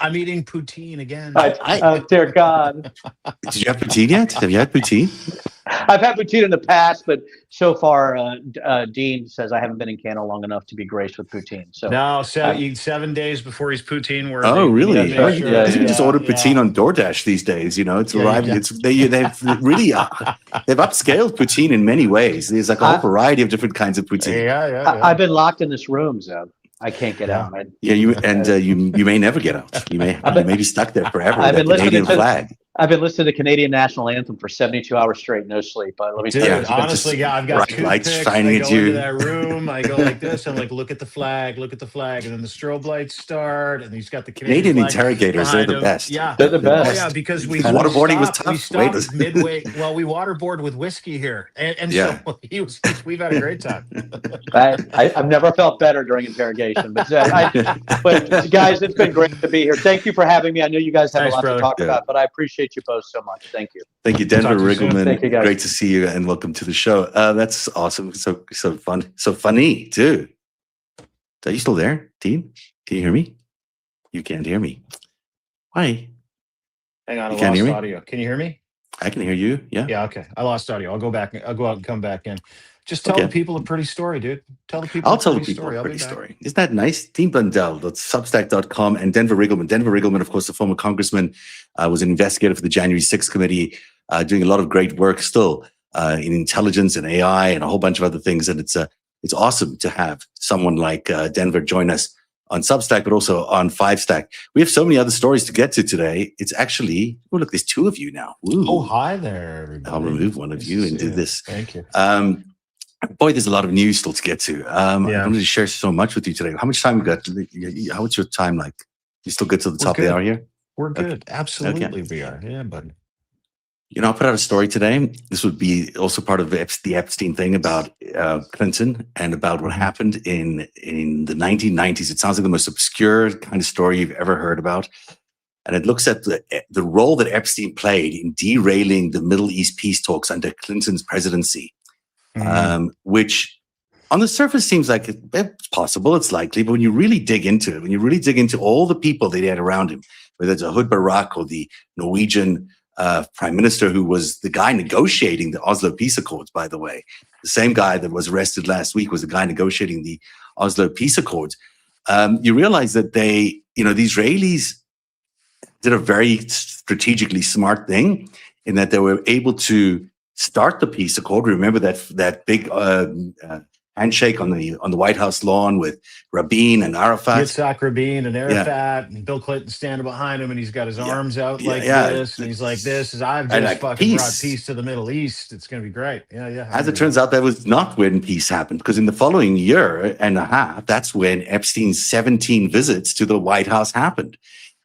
poutine again. Dear God. Did you have poutine yet? Have you had poutine? I've had poutine in the past, but so far, Dean says I haven't been in Canada long enough to be graced with poutine. So no, 7 days before he's poutine. Really? You just order poutine on DoorDash these days. It's arriving. They've really they've upscaled poutine in many ways. There's like a whole variety of different kinds of poutine. I've been locked in this room, Zev. I can't get out. You may never get out. You may be stuck there forever. I've been Canadian flag. I've been listening to the Canadian national anthem for 72 hours straight, no sleep. Let me tell you, honestly, I've got lights shining at you. I go into that room. I go like this. I'm like, look at the flag, and then the strobe lights start, and he's got the Canadian interrogators. They're the best. Yeah, they're the best. Oh, yeah, because waterboarding was tough. We stopped midway. Well, we waterboard with whiskey here, and so we've had a great time. I've never felt better during interrogation, but guys, it's been great to be here. Thank you for having me. I know you guys have a lot to talk about, but I appreciate you both so much. Thank you. Thank you, Denver Riggleman. Thank you, guys. Great to see you, and welcome to the show. That's awesome. So fun. So funny too. Are you still there, Dean? Can you hear me? You can't hear me. Why? Hang on, I lost audio. Can you hear me? I can hear you. Yeah. Yeah. Okay. I lost audio. I'll go back. I'll go out and come back in. Just tell the people a pretty story, dude. I'll tell the people a pretty story. Isn't that nice? Dean Blundell.substack.com and Denver Riggleman. Denver Riggleman, of course, the former congressman, was an investigator for the January 6th committee, doing a lot of great work still in intelligence and AI and a whole bunch of other things. And it's awesome to have someone like Denver join us on Substack, but also on Fivestack. We have so many other stories to get to today. It's actually, oh, look, there's two of you now. Ooh. Oh, hi there, everybody. I'll remove one of you and do this. Thank you. Boy, there's a lot of news still to get to. I wanted to share so much with you today. How much time we got? What's your time like? You still good till the top of the hour here? We're good. Okay. Absolutely, we are. Yeah, buddy. I put out a story today. This would be also part of the Epstein thing about Clinton and about what happened in the 1990s. It sounds like the most obscure kind of story you've ever heard about. And it looks at the role that Epstein played in derailing the Middle East peace talks under Clinton's presidency, which on the surface seems like it's possible, it's likely, but when you really dig into it, when you really dig into all the people that he had around him, whether it's Ehud Barak or the Norwegian prime minister who was the guy negotiating the Oslo peace accords, by the way, the same guy that was arrested last week was the guy negotiating the Oslo peace accords. You realize that the Israelis did a very strategically smart thing in that they were able to start the peace accord. Remember that big handshake on the White House lawn with Rabin and Arafat. Yitzhak Rabin and Arafat and Bill Clinton standing behind him, and he's got his arms out this, and he's like, I've just fucking brought peace to the Middle East. It's going to be great. Yeah. As it turns out, that was not when peace happened, because in the following year and a half, that's when Epstein's 17 visits to the White House happened.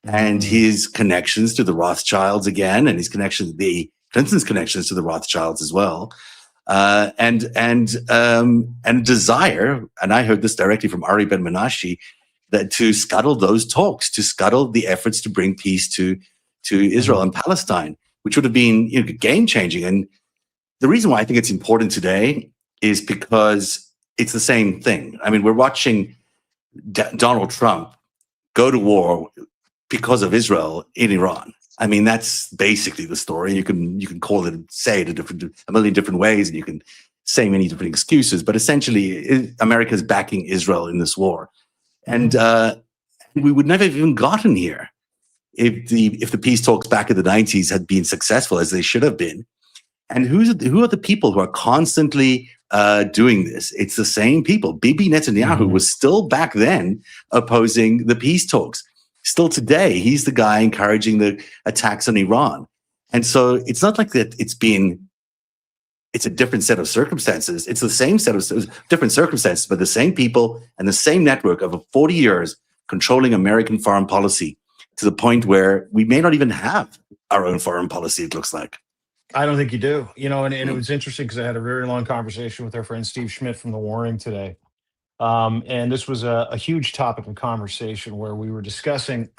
And his connections to the Rothschilds again, and his Clinton's connections to the Rothschilds as well. And desire, and I heard this directly from Ari Ben Menashe, that to scuttle those talks, to scuttle the efforts to bring peace to Israel and Palestine, which would have been game changing. And the reason why I think it's important today is because it's the same thing. I mean, we're watching Donald Trump go to war because of Israel in Iran. I mean, that's basically the story. You can say it a million different ways, and you can say many different excuses. But essentially, America is backing Israel in this war, and we would never have even gotten here if the peace talks back in the 90s had been successful as they should have been. And who are the people who are constantly doing this? It's the same people. Bibi Netanyahu was still back then opposing the peace talks. Still today, he's the guy encouraging the attacks on Iran. And so it's not like that it's a different set of circumstances. It's the same set of different circumstances, but the same people and the same network of 40 years controlling American foreign policy to the point where we may not even have our own foreign policy, it looks like. I don't think you do. And it was interesting because I had a very long conversation with our friend Steve Schmidt from The Warning today. And this was a huge topic of conversation where we were discussing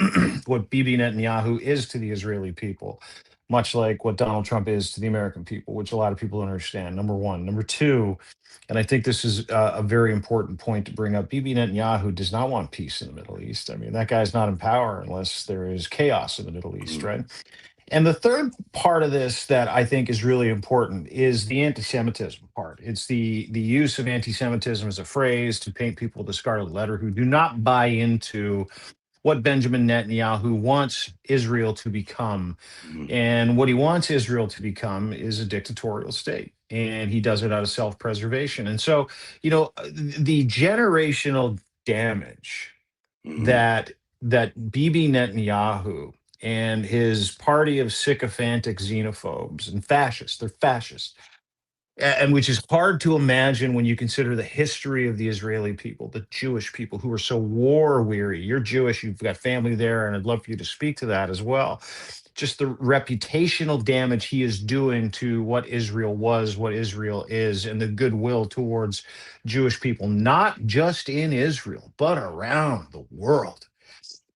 what Bibi Netanyahu is to the Israeli people, much like what Donald Trump is to the American people, which a lot of people don't understand, number one. Number two, and I think this is a very important point to bring up, Bibi Netanyahu does not want peace in the Middle East. I mean, that guy's not in power unless there is chaos in the Middle East, right? And the third part of this that I think is really important is the anti-Semitism part. It's the use of anti-Semitism as a phrase to paint people with a scarlet letter who do not buy into what Benjamin Netanyahu wants Israel to become. And what he wants Israel to become is a dictatorial state. And he does it out of self-preservation. And so, the generational damage that Bibi Netanyahu and his party of sycophantic xenophobes and fascists, they're fascists, and which is hard to imagine when you consider the history of the Israeli people, the Jewish people who are so war weary. You're Jewish, you've got family there, and I'd love for you to speak to that as well. Just the reputational damage he is doing to what Israel was, what Israel is, and the goodwill towards Jewish people, not just in Israel, but around the world.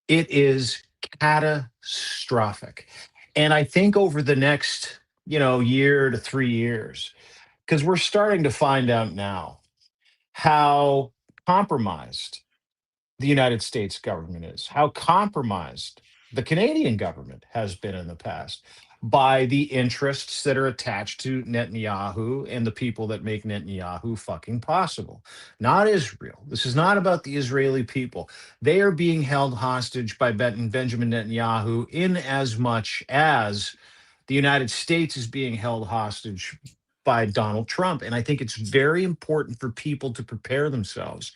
It is catastrophic. And I think over the next, year to 3 years, because we're starting to find out now how compromised the United States government is, how compromised the Canadian government has been in the past by the interests that are attached to Netanyahu and the people that make Netanyahu fucking possible. Not Israel. This is not about the Israeli people. They are being held hostage by Benjamin Netanyahu in as much as the United States is being held hostage by Donald Trump. And I think it's very important for people to prepare themselves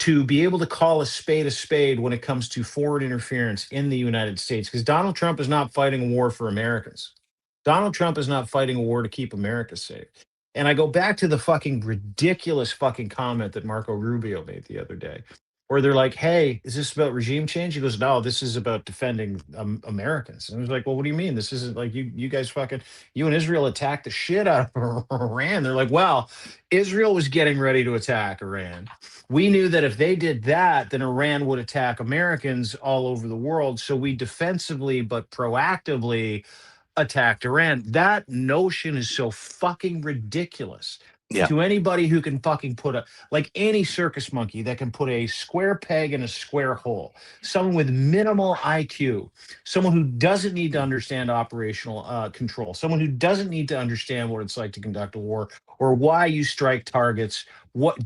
to be able to call a spade when it comes to foreign interference in the United States, because Donald Trump is not fighting a war for Americans. Donald Trump is not fighting a war to keep America safe. And I go back to the fucking ridiculous fucking comment that Marco Rubio made the other day, where they're like, "Hey, is this about regime change?" He goes, "No, this is about defending Americans." And I was like, "Well, what do you mean? This isn't like you guys fucking you and Israel attacked the shit out of Iran." They're like, "Well, Israel was getting ready to attack Iran. We knew that if they did that, then Iran would attack Americans all over the world. So we defensively but proactively attacked Iran." That notion is so fucking ridiculous. Yeah. To anybody who can fucking put like any circus monkey that can put a square peg in a square hole, someone with minimal IQ, someone who doesn't need to understand operational control, someone who doesn't need to understand what it's like to conduct a war or why you strike targets,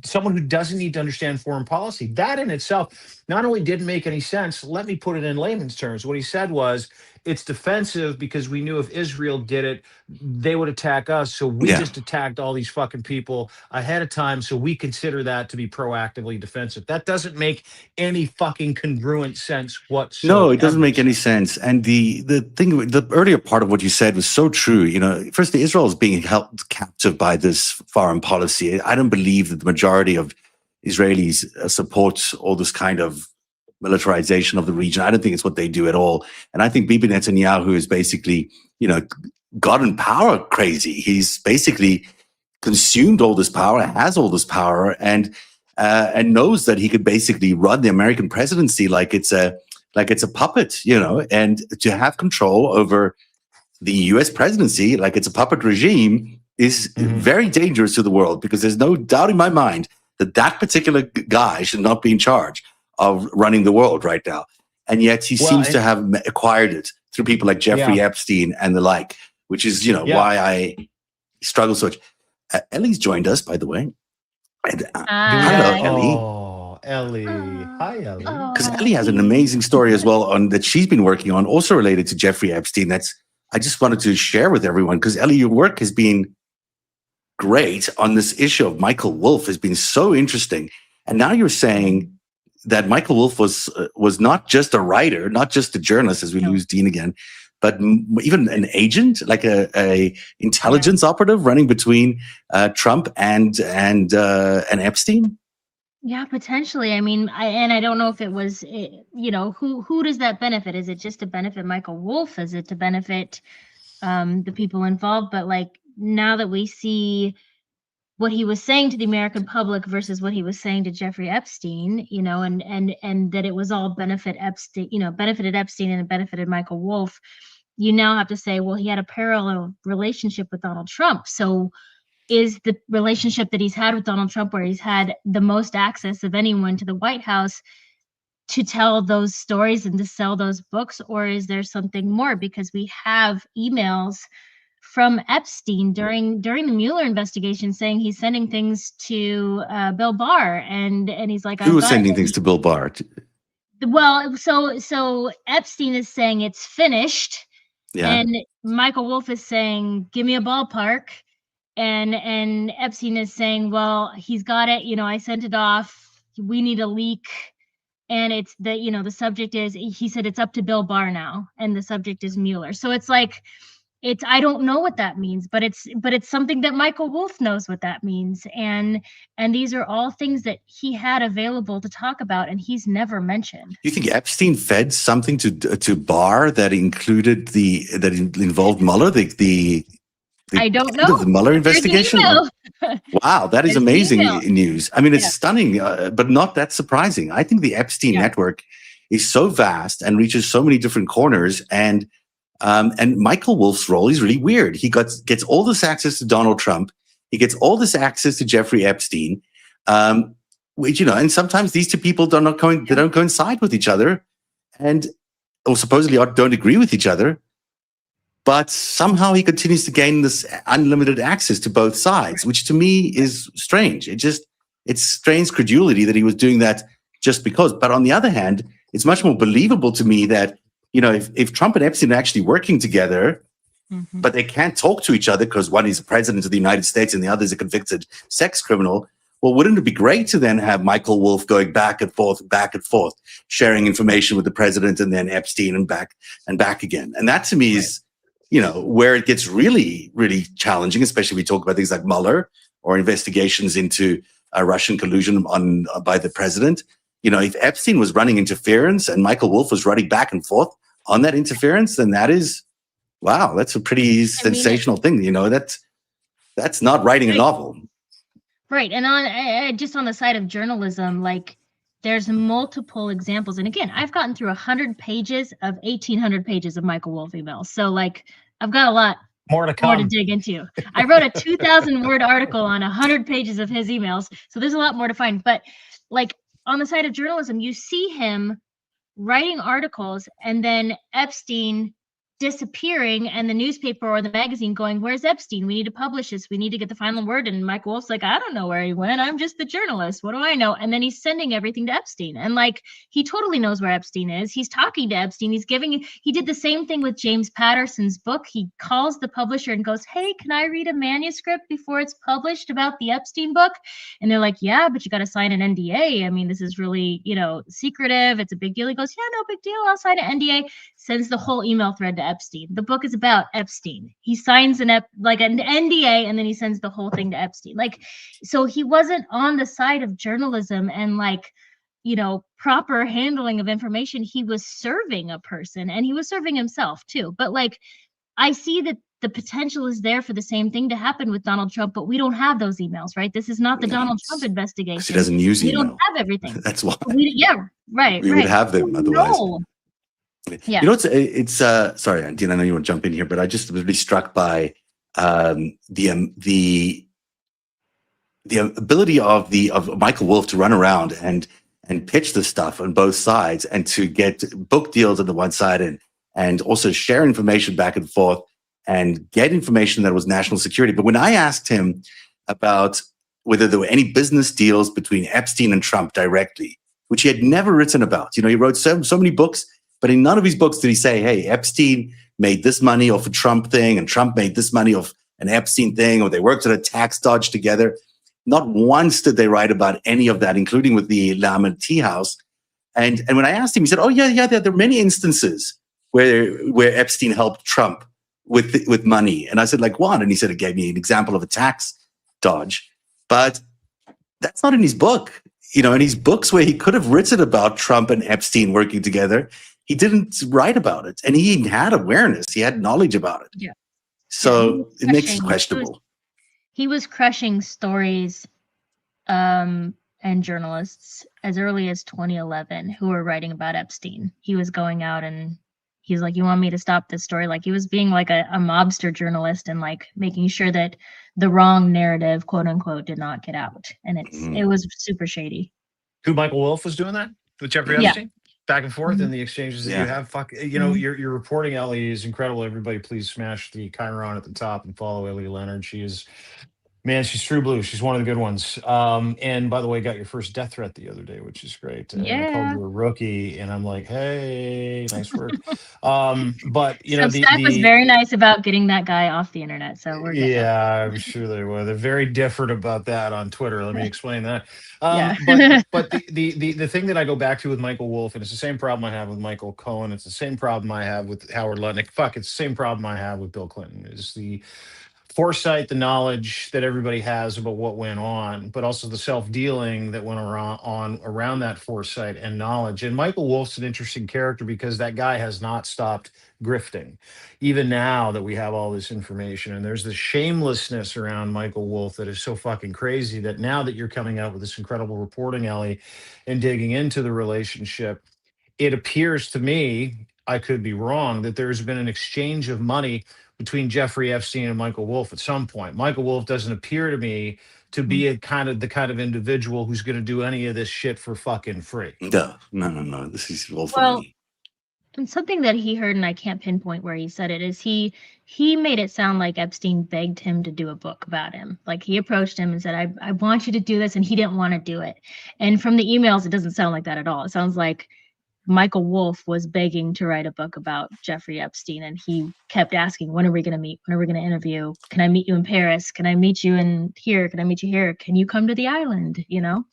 someone who doesn't need to understand foreign policy. That in itself not only didn't make any sense, let me put it in layman's terms. What he said was, it's defensive because we knew if Israel did it, they would attack us. So we just attacked all these fucking people ahead of time. So we consider that to be proactively defensive. That doesn't make any fucking congruent sense whatsoever. No, it doesn't make any sense. And the thing, the earlier part of what you said was so true. You know, firstly, Israel is being held captive by this foreign policy. I don't believe that the majority of Israelis support all this kind of militarization of the region. I don't think it's what they do at all. And I think Bibi Netanyahu is basically, you know, gotten power crazy. He's basically consumed all this power, has all this power, and knows that he could basically run the American presidency like it's a puppet, you know, and to have control over the US presidency like it's a puppet regime is very dangerous to the world, because there's no doubt in my mind that that particular guy should not be in charge of running the world right now. And yet he seems to have acquired it through people like Jeffrey Epstein and the like, which is, you know, why I struggle so much. Ellie's joined us, by the way. And, hello, Ellie. Oh, Ellie. Hi, Ellie. Because Ellie has an amazing story as well that she's been working on, also related to Jeffrey Epstein. I just wanted to share with everyone, because Ellie, your work has been great on this issue of Michael Wolff, has been so interesting. And now you're saying that Michael Wolff was not just a writer, not just a journalist, as we lose Dean again, but even an agent, like a intelligence operative running between Trump and Epstein. Yeah, potentially. I mean, I don't know if it was, you know, who does that benefit? Is it just to benefit Michael Wolff? Is it to benefit the people involved? But like, now that we see what he was saying to the American public versus what he was saying to Jeffrey Epstein, you know, and that it was all benefited Epstein and it benefited Michael Wolff. You now have to say, well, he had a parallel relationship with Donald Trump. So is the relationship that he's had with Donald Trump, where he's had the most access of anyone to the White House, to tell those stories and to sell those books? Or is there something more? Because we have emails from Epstein during the Mueller investigation saying he's sending things to Bill Barr, and he's like, who was sending things to Bill Barr? Well, so Epstein is saying it's finished, and Michael Wolff is saying, give me a ballpark, and Epstein is saying, well, he's got it, you know, I sent it off, we need a leak, and it's the, you know, the subject is, he said it's up to Bill Barr now, and the subject is Mueller. So it's like, I don't know what that means, but it's something that Michael Wolff knows what that means, and these are all things that he had available to talk about, and he's never mentioned. You think Epstein fed something to Barr that included that involved Mueller? I don't know. The Mueller investigation. Wow, that is amazing news. I mean, it's stunning, but not that surprising. I think the Epstein network is so vast and reaches so many different corners, and Michael Wolff's role is really weird. He gets all this access to Donald Trump. He gets all this access to Jeffrey Epstein, which, you know, and sometimes these two people don't coincide with each other, or supposedly don't agree with each other. But somehow he continues to gain this unlimited access to both sides, which to me is strange. It's strange credulity that he was doing that just because. But on the other hand, it's much more believable to me that, you know, if Trump and Epstein are actually working together, but they can't talk to each other because one is the president of the United States and the other is a convicted sex criminal, well, wouldn't it be great to then have Michael Wolff going back and forth, sharing information with the president, and then Epstein and back again? And that to me is, where it gets really, really challenging, especially if we talk about things like Mueller or investigations into Russian collusion by the president. If Epstein was running interference and Michael Wolff was running back and forth on that interference, then that is, wow, that's a pretty sensational thing. That's not writing a novel. Right. And just on the side of journalism, like there's multiple examples. And again, I've gotten through 100 pages of 1,800 pages of Michael Wolff emails. So like I've got a lot more to dig into. I wrote a 2,000 word article on 100 pages of his emails. So there's a lot more to find. But like on the side of journalism, you see him writing articles and then Epstein disappearing and the newspaper or the magazine going, where's Epstein? We need to publish this. We need to get the final word. And Michael Wolff's like, I don't know where he went. I'm just the journalist. What do I know? And then he's sending everything to Epstein. And like, he totally knows where Epstein is. He's talking to Epstein. He did the same thing with James Patterson's book. He calls the publisher and goes, hey, can I read a manuscript before it's published about the Epstein book? And they're like, yeah, but you got to sign an NDA. I mean, this is really, secretive. It's a big deal. He goes, yeah, no big deal. I'll sign an NDA. Sends the whole email thread to Epstein. The book is about Epstein. He signs an NDA and then he sends the whole thing to Epstein. Like, so he wasn't on the side of journalism and proper handling of information. He was serving a person and he was serving himself too. But like, I see that the potential is there for the same thing to happen with Donald Trump, but we don't have those emails, right? This is not the Donald Trump investigation. He doesn't use email. We don't have everything. That's why. We would have them otherwise. No. Yeah. It's sorry, Dean, I know you want to jump in here, but I just was really struck by the ability of Michael Wolff to run around and pitch the stuff on both sides and to get book deals on the one side and also share information back and forth and get information that was national security. But when I asked him about whether there were any business deals between Epstein and Trump directly, which he had never written about, he wrote so many books, but in none of his books did he say, hey, Epstein made this money off a Trump thing and Trump made this money off an Epstein thing, or they worked on a tax dodge together. Not once did they write about any of that, including with the Lamont Tea House. And when I asked him, he said, oh, yeah, there are many instances where Epstein helped Trump with money. And I said, like what? And he said, it gave me an example of a tax dodge. But that's not in his book. In his books where he could have written about Trump and Epstein working together, he didn't write about it. And he had awareness. He had knowledge about it. Yeah. So it makes it questionable. He was crushing stories and journalists as early as 2011 who were writing about Epstein. He was going out and he's like, you want me to stop this story? Like he was being like a mobster journalist and like making sure that the wrong narrative, quote unquote, did not get out. And it was super shady. Who, Michael Wolff, was doing that with Jeffrey Epstein? Back and forth in the exchanges that you have. Your reporting, Ellie, is incredible. Everybody, please smash the Chiron at the top and follow Ellie Leonard. She is, man, she's true blue. She's one of the good ones. And by the way, got your first death threat the other day, which is great. I called you a rookie, and I'm like, hey, nice work. But Stack was very nice about getting that guy off the internet. So we're good. Yeah, I'm sure they were. They're very different about that on Twitter. Let me explain that. But the thing that I go back to with Michael Wolff, and it's the same problem I have with Michael Cohen, it's the same problem I have with Howard Lutnick. It's the same problem I have with Bill Clinton, is the foresight, the knowledge that everybody has about what went on, but also the self-dealing that went around that foresight and knowledge. And Michael Wolff's an interesting character because that guy has not stopped grifting, even now that we have all this information. And there's this shamelessness around Michael Wolff that is so fucking crazy that now that you're coming out with this incredible reporting, Ellie, and digging into the relationship, it appears to me, I could be wrong, that there's been an exchange of money between Jeffrey Epstein and Michael Wolff at some point. Michael Wolff doesn't appear to me to be the kind of individual who's going to do any of this shit for fucking free. No. This is all for money. And something that he heard, and I can't pinpoint where he said it, is he made it sound like Epstein begged him to do a book about him. Like he approached him and said, I want you to do this, and he didn't want to do it. And from the emails, it doesn't sound like that at all. It sounds like Michael Wolff was begging to write a book about Jeffrey Epstein, and he kept asking, when are we going to meet? When are we going to interview? Can I meet you in Paris? Can I meet you in here? Can I meet you here? Can you come to the island? You know,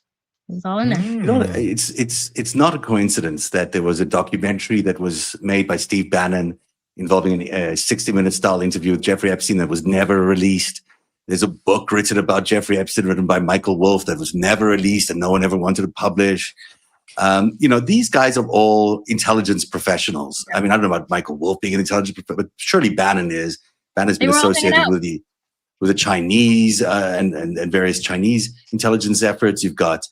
it was all in there. You know, it's not a coincidence that there was a documentary that was made by Steve Bannon involving a 60-minute style interview with Jeffrey Epstein that was never released. There's a book written about Jeffrey Epstein written by Michael Wolff that was never released and no one ever wanted to publish. You know, these guys are all intelligence professionals. I mean, I don't know about Michael Wolff being an intelligence professional, but surely Bannon is. Bannon's been associated with the Chinese and various Chinese intelligence efforts. You've got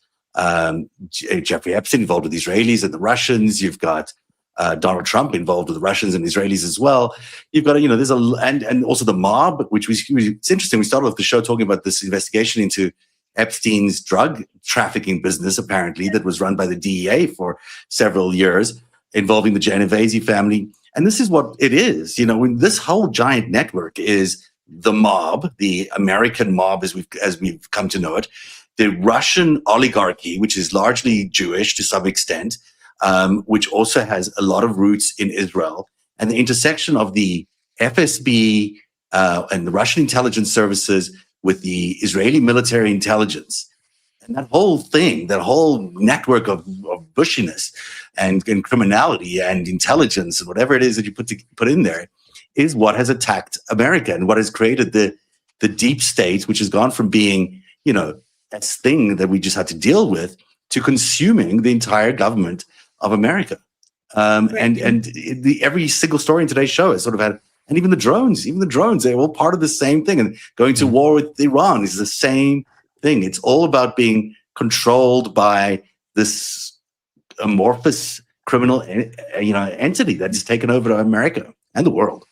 Jeffrey Epstein involved with the Israelis and the Russians. You've got Donald Trump involved with the Russians and Israelis as well. You've got, there's and also the mob, it's interesting. We started off the show talking about this investigation into Epstein's drug trafficking business, apparently, that was run by the DEA for several years, involving the Genovese family. And this is what it is. When this whole giant network is the mob, the American mob, as we've come to know it, the Russian oligarchy, which is largely Jewish to some extent, which also has a lot of roots in Israel, and the intersection of the FSB and the Russian intelligence services with the Israeli military intelligence. And that whole thing, that whole network of bushiness and criminality and intelligence and whatever it is that you put in there is what has attacked America and what has created the deep state, which has gone from being, that thing that we just had to deal with to consuming the entire government of America. Every single story in today's show has sort of had, and even the drones, they're all part of the same thing. And going to war with Iran is the same thing. It's all about being controlled by this amorphous criminal, entity that's taken over America and the world.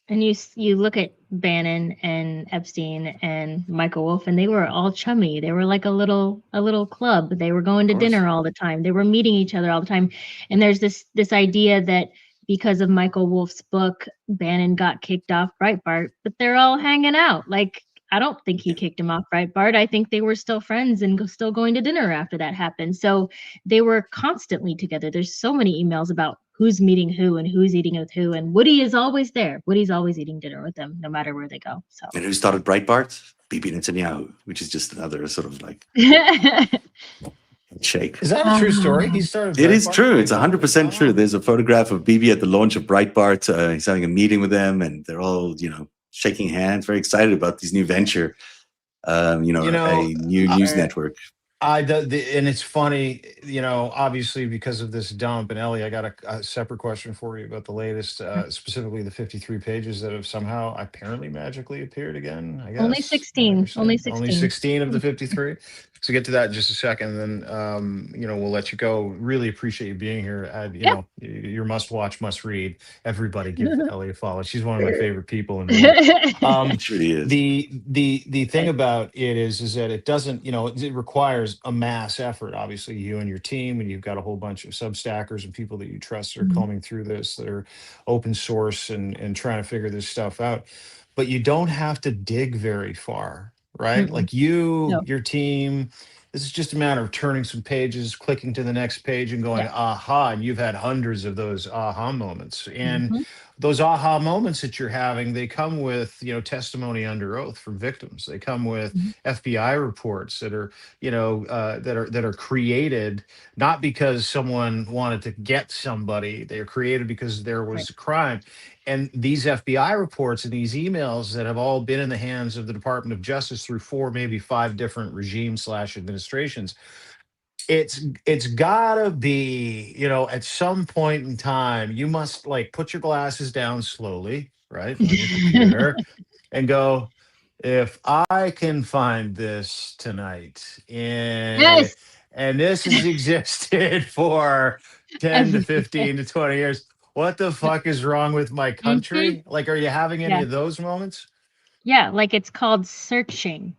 And you look at Bannon and Epstein and Michael Wolff, and they were all chummy. They were like a little club. They were going to dinner all the time. They were meeting each other all the time. And there's this idea that because of Michael Wolff's book, Bannon got kicked off Breitbart, but they're all hanging out. Like, I don't think he kicked him off Breitbart. I think they were still friends and still going to dinner after that happened. So they were constantly together. There's so many emails about who's meeting who and who's eating with who. And Woody is always there. Woody's always eating dinner with them, no matter where they go. So. And who started Breitbart? Bibi Netanyahu, which is just another sort of like shake. Is that a true story? He started Breitbart? It is true. It's 100% true. There's a photograph of Bibi at the launch of Breitbart. He's having a meeting with them, and they're all, shaking hands, very excited about this new venture, a new news network. And it's funny, obviously because of this dump. And Ellie, I got a separate question for you about the latest, specifically the 53 pages that have somehow apparently magically appeared again. I guess only 16. Only 16 of the 53. So get to that in just a second, and then we'll let you go. Really appreciate you being here. Your must-watch, must-read. Everybody give Ellie a follow. She's one of my favorite people in the world. It really is. The thing about it is that it doesn't, it requires a mass effort. Obviously, you and your team, and you've got a whole bunch of Substackers and people that you trust that are combing through this, that are open source and trying to figure this stuff out. But you don't have to dig very far. Right? Like your team, this is just a matter of turning some pages, clicking to the next page and going, aha. And you've had hundreds of those aha moments. And those aha moments that you're having, they come with, testimony under oath from victims. They come with FBI reports that are, that are created, not because someone wanted to get somebody. They are created because there was a crime. And these FBI reports and these emails that have all been in the hands of the Department of Justice through 4, maybe 5 different regimes/administrations, it's gotta be, at some point in time, you must put your glasses down slowly, right, on your computer, and go, if I can find this tonight, and this has existed for 10 to 15 to 20 years. What the fuck is wrong with my country? Are you having any of those moments? Yeah, it's called searching.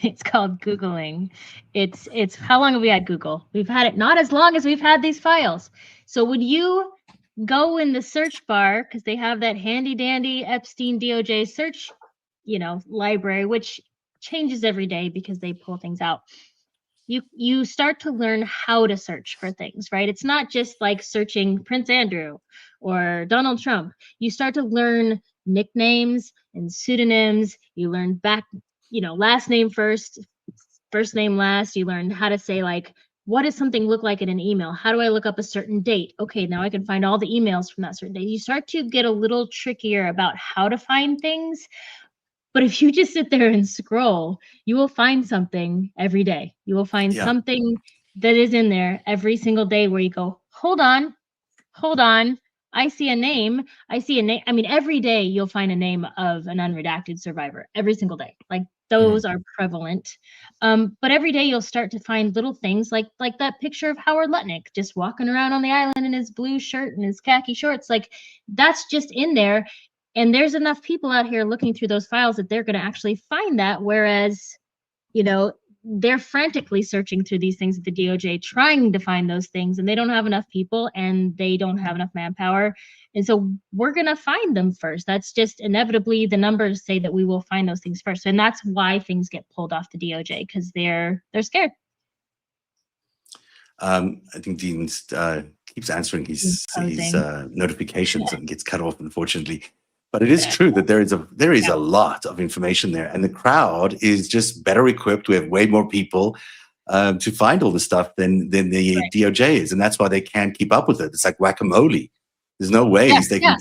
It's called Googling. It's how long have we had Google? We've had it not as long as we've had these files. So would you go in the search bar, because they have that handy dandy Epstein DOJ search, library, which changes every day because they pull things out. you start to learn how to search for things, right? It's not just like searching Prince Andrew or Donald Trump. You start to learn nicknames and pseudonyms. You learn back, last name first, first name last. You learn how to say, like, what does something look like in an email? How do I look up a certain date? Okay, now I can find all the emails from that certain date. You start to get a little trickier about how to find things. But if you just sit there and scroll, you will find something every day. You will find something that is in there every single day where you go, hold on. I see a name. I mean, every day you'll find a name of an unredacted survivor, every single day. Like those are prevalent. But every day you'll start to find little things like that picture of Howard Lutnick just walking around on the island in his blue shirt and his khaki shorts. Like that's just in there. And there's enough people out here looking through those files that they're going to actually find that. Whereas, they're frantically searching through these things at the DOJ, trying to find those things, and they don't have enough people and they don't have enough manpower. And so we're going to find them first. That's just inevitably the numbers say that we will find those things first. And that's why things get pulled off the DOJ, because they're scared. I think Dean keeps answering his notifications and gets cut off, unfortunately. But it is true that there is a lot of information there, and the crowd is just better equipped. We have way more people to find all the stuff than the DOJ is, and that's why they can't keep up with it. It's like whack-a-mole. There's no ways they can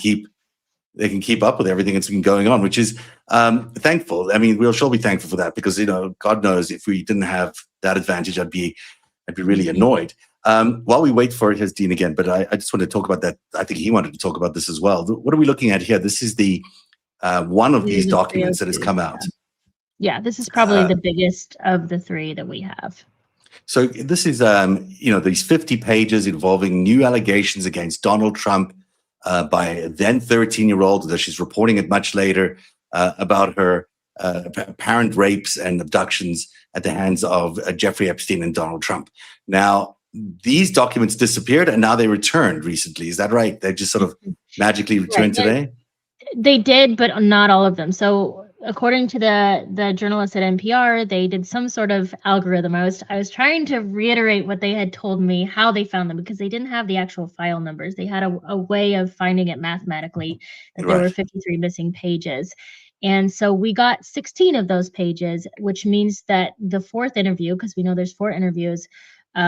keep up with everything that's been going on, which is thankful. I mean, we'll sure be thankful for that, because God knows if we didn't have that advantage, I'd be really annoyed. While we wait for it, here's Dean again, but I just want to talk about that. I think he wanted to talk about this as well. What are we looking at here? This is the one of these documents that has come out. Yeah, this is probably the biggest of the three that we have. So this is, these 50 pages involving new allegations against Donald Trump by a then 13-year-old, though she's reporting it much later, about her apparent rapes and abductions at the hands of Jeffrey Epstein and Donald Trump. Now, these documents disappeared and now they returned recently. Is that right? They just sort of magically returned today? They did, but not all of them. So according to the journalists at NPR, they did some sort of algorithm. I was trying to reiterate what they had told me, how they found them, because they didn't have the actual file numbers. They had a way of finding it mathematically, that there were 53 missing pages. And so we got 16 of those pages, which means that the fourth interview, because we know there's 4 interviews,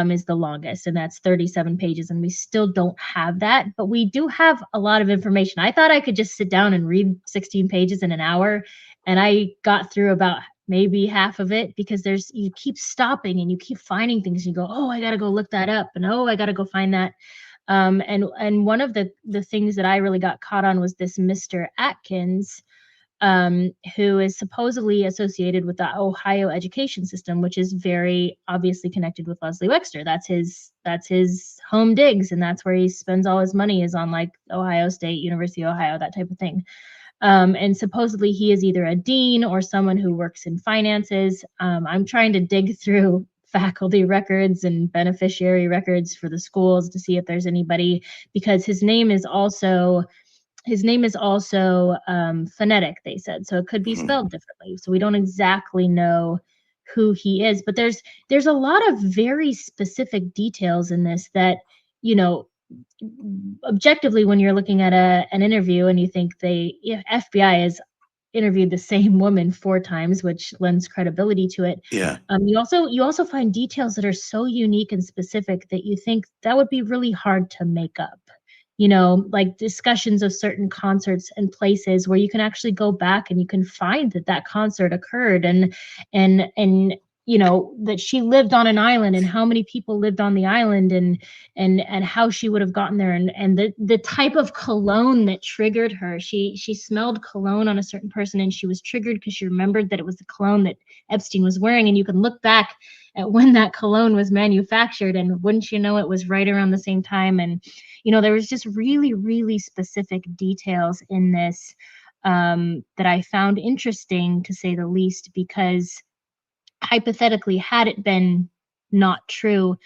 is the longest, and that's 37 pages, and we still don't have that, but we do have a lot of information. I thought I could just sit down and read 16 pages in an hour, and I got through about maybe half of it, because you keep stopping and you keep finding things. You go, oh, I got to go look that up, and oh, I got to go find that. And one of the things that I really got caught on was this Mr. Atkins, who is supposedly associated with the Ohio education system, which is very obviously connected with Leslie Wexner. That's his home digs, and that's where he spends all his money, is on like Ohio State, University of Ohio, that type of thing. And supposedly he is either a dean or someone who works in finances. I'm trying to dig through faculty records and beneficiary records for the schools to see if there's anybody, because his name is also phonetic, they said, so it could be spelled differently. So we don't exactly know who he is, but there's a lot of very specific details in this that, objectively, when you're looking at an interview and you think FBI has interviewed the same woman 4 times, which lends credibility to it. Yeah. You also find details that are so unique and specific that you think that would be really hard to make up. Like discussions of certain concerts and places where you can actually go back and you can find that concert occurred, and that she lived on an island, and how many people lived on the island, and how she would have gotten there, and the type of cologne that triggered her. She smelled cologne on a certain person, and she was triggered because she remembered that it was the cologne that Epstein was wearing. And you can look back at when that cologne was manufactured, and wouldn't you know, it was right around the same time. And there was just really, really specific details in this that I found interesting, to say the least, because hypothetically, had it been not true,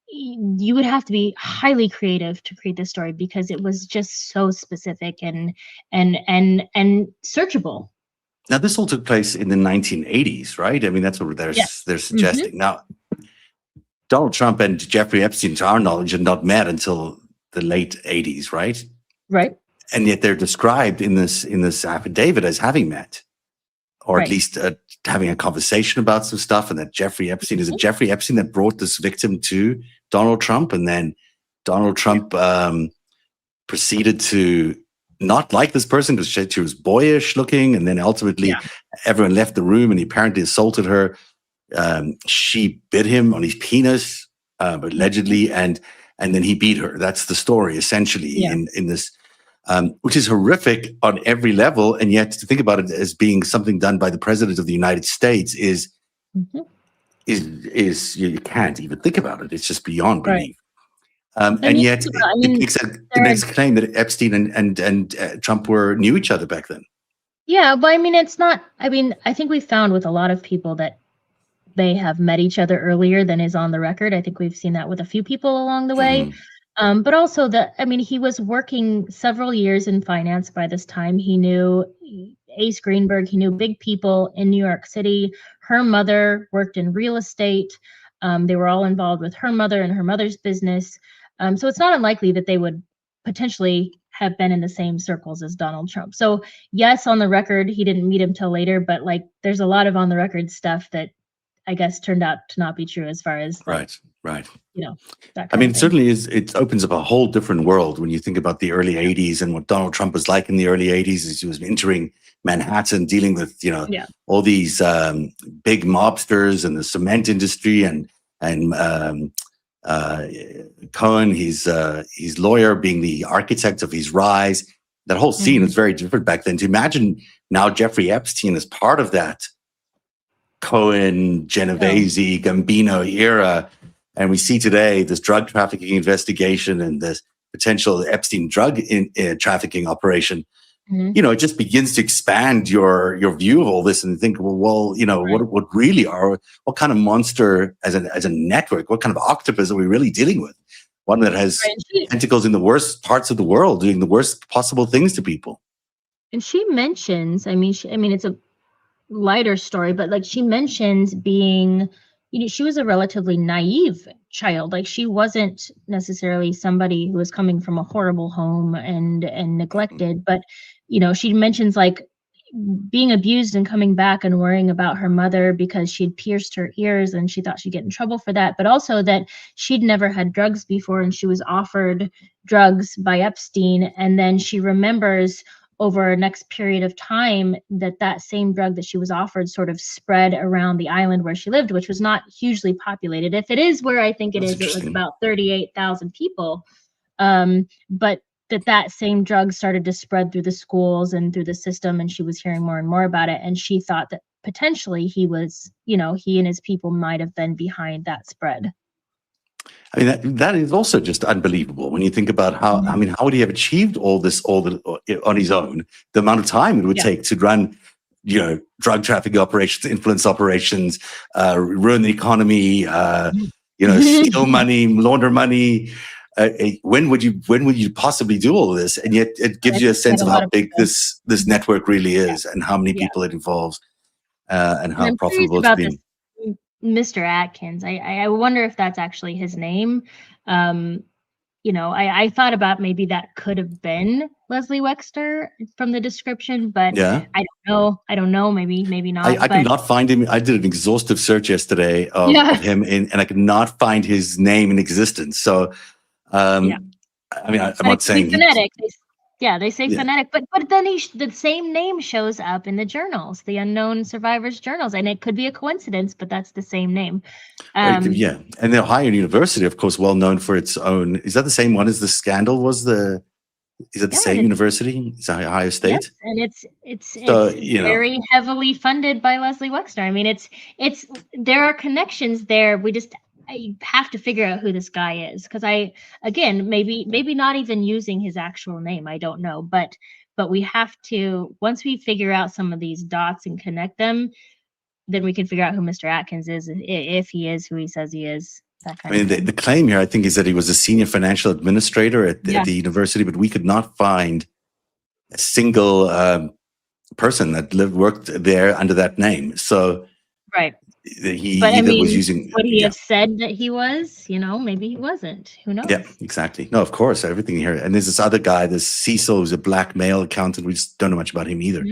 you would have to be highly creative to create this story, because it was just so specific and searchable. Now, this all took place in the 1980s, right? I mean, that's what they're suggesting. Now, Donald Trump and Jeffrey Epstein, to our knowledge, had not met until the late 80s, right? Right. And yet they're described in this affidavit as having met, or at least having a conversation about some stuff. And that Jeffrey Epstein, is it Jeffrey Epstein that brought this victim to Donald Trump? And then Donald Trump proceeded to not like this person because she was boyish looking. And then ultimately everyone left the room and he apparently assaulted her. She bit him on his penis, allegedly, and then he beat her. That's the story, essentially, in this, which is horrific on every level. And yet to think about it as being something done by the president of the United States is you can't even think about it. It's just beyond belief. And yet it makes a claim that Epstein and Trump knew each other back then. Yeah, but I mean, it's not, I mean, I think we found with a lot of people that they have met each other earlier than is on the record. I think we've seen that with a few people along the way. But also he was working several years in finance by this time. He knew Ace Greenberg. He knew big people in New York City. Her mother worked in real estate. They were all involved with her mother and her mother's business. So it's not unlikely that they would potentially have been in the same circles as Donald Trump. So yes, on the record, he didn't meet him till later, but like there's a lot of on the record stuff that I guess turned out to not be true as far as right. You know, that I mean, it certainly is. It opens up a whole different world when you think about the early 80s and what Donald Trump was like in the early 80s as he was entering Manhattan, dealing with, all these big mobsters and the cement industry and Cohen, his lawyer, being the architect of his rise. That whole scene was very different back then. To imagine now Jeffrey Epstein as part of that Cohen, Genovese, Gambino era. And we see today this drug trafficking investigation and this potential Epstein drug trafficking operation. It just begins to expand your view of all this and think, what really what kind of monster as a network, what kind of octopus are we really dealing with? One that has tentacles in the worst parts of the world, doing the worst possible things to people. And she mentions, it's a lighter story, but like she mentions being, she was a relatively naive child. Like she wasn't necessarily somebody who was coming from a horrible home and neglected, but she mentions like being abused and coming back and worrying about her mother because she'd pierced her ears and she thought she'd get in trouble for that, but also that she'd never had drugs before and she was offered drugs by Epstein. And then she remembers over a next period of time that same drug that she was offered sort of spread around the island where she lived, which was not hugely populated. If it is where I think it is, it was about 38,000 people. But that same drug started to spread through the schools and through the system, and she was hearing more and more about it. And she thought that potentially he was, he and his people might have been behind that spread. I mean, that is also just unbelievable when you think about how, how would he have achieved all this on his own? The amount of time it would take to run, drug trafficking operations, influence operations, ruin the economy, steal money, launder money. When would you possibly do all of this? And yet it gives you a sense of how big this network really is and how many people it involves and how profitable it's been. Mr. Atkins. I wonder if that's actually his name. I thought about maybe that could have been Leslie Wexner from the description, but I don't know. Maybe not. I could not find him. I did an exhaustive search yesterday of him, and I could not find his name in existence. So, I'm not saying phonetic. They say phonetic, but then the same name shows up in the journals, the Unknown Survivors journals, and it could be a coincidence, but that's the same name. And the Ohio University, of course, well known for its own. Is that the same one as the scandal? Is that the same university? Is that Ohio State? Yes, and it's very heavily funded by Leslie Wexner. I mean, it's there are connections there. I have to figure out who this guy is, because maybe not even using his actual name. I don't know, but we have to, once we figure out some of these dots and connect them, then we can figure out who Mr. Atkins is, if he is who he says he is. The claim here, I think, is that he was a senior financial administrator at the university, but we could not find a single person that worked there under that name. So, he But I either was mean, using. would he Yeah. have said that he was? Maybe he wasn't. Who knows? Yeah, exactly. No, of course, everything here. And there's this other guy, this Cecil, who's a black male accountant. We just don't know much about him either.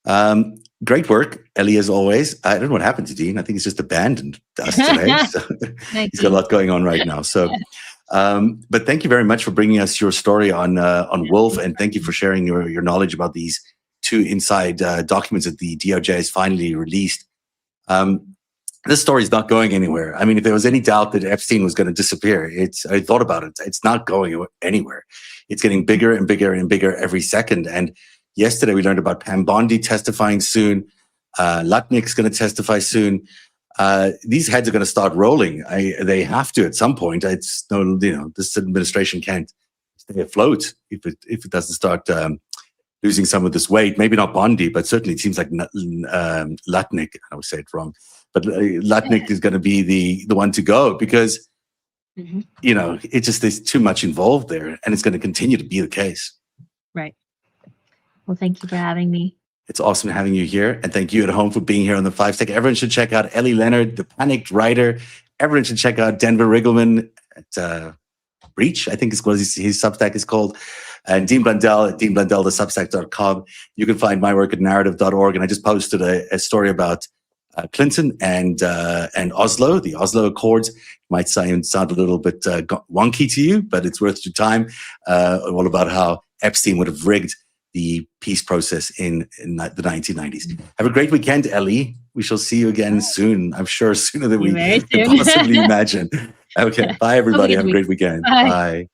Mhm. Great work, Ellie, as always. I don't know what happened to Dean. I think he's just abandoned us today. So he's got a lot going on right now. So, but thank you very much for bringing us your story on Wolf, and thank you for sharing your knowledge about these 2 inside documents that the DOJ has finally released. This story is not going anywhere. I mean, if there was any doubt that Epstein was going to disappear, I thought about it. It's not going anywhere. It's getting bigger and bigger and bigger every second. And yesterday we learned about Pam Bondi testifying soon. Lutnick's going to testify soon. These heads are going to start rolling. They have to at some point. It's this administration can't stay afloat if it doesn't start losing some of this weight. Maybe not Bondi, but certainly it seems like Lutnick. I always say it wrong. But Lutnick is going to be the one to go because, it just, there's too much involved there, and it's going to continue to be the case. Right. Well, thank you for having me. It's awesome having you here. And thank you at home for being here on the Fivestack. Everyone should check out Ellie Leonard, the panicked writer. Everyone should check out Denver Riggleman at Breach, I think is what his Substack is called. And Dean Blundell at deanblundell.substack.com. You can find my work at narrative.org. And I just posted a story about Clinton and Oslo, the Oslo Accords. Might sound a little bit wonky to you, but it's worth your time. All about how Epstein would have rigged the peace process in the 1990s. Have a great weekend, Ellie. We shall see you again soon. I'm sure sooner than we can possibly imagine. Okay, bye everybody. Have a great weekend. Bye.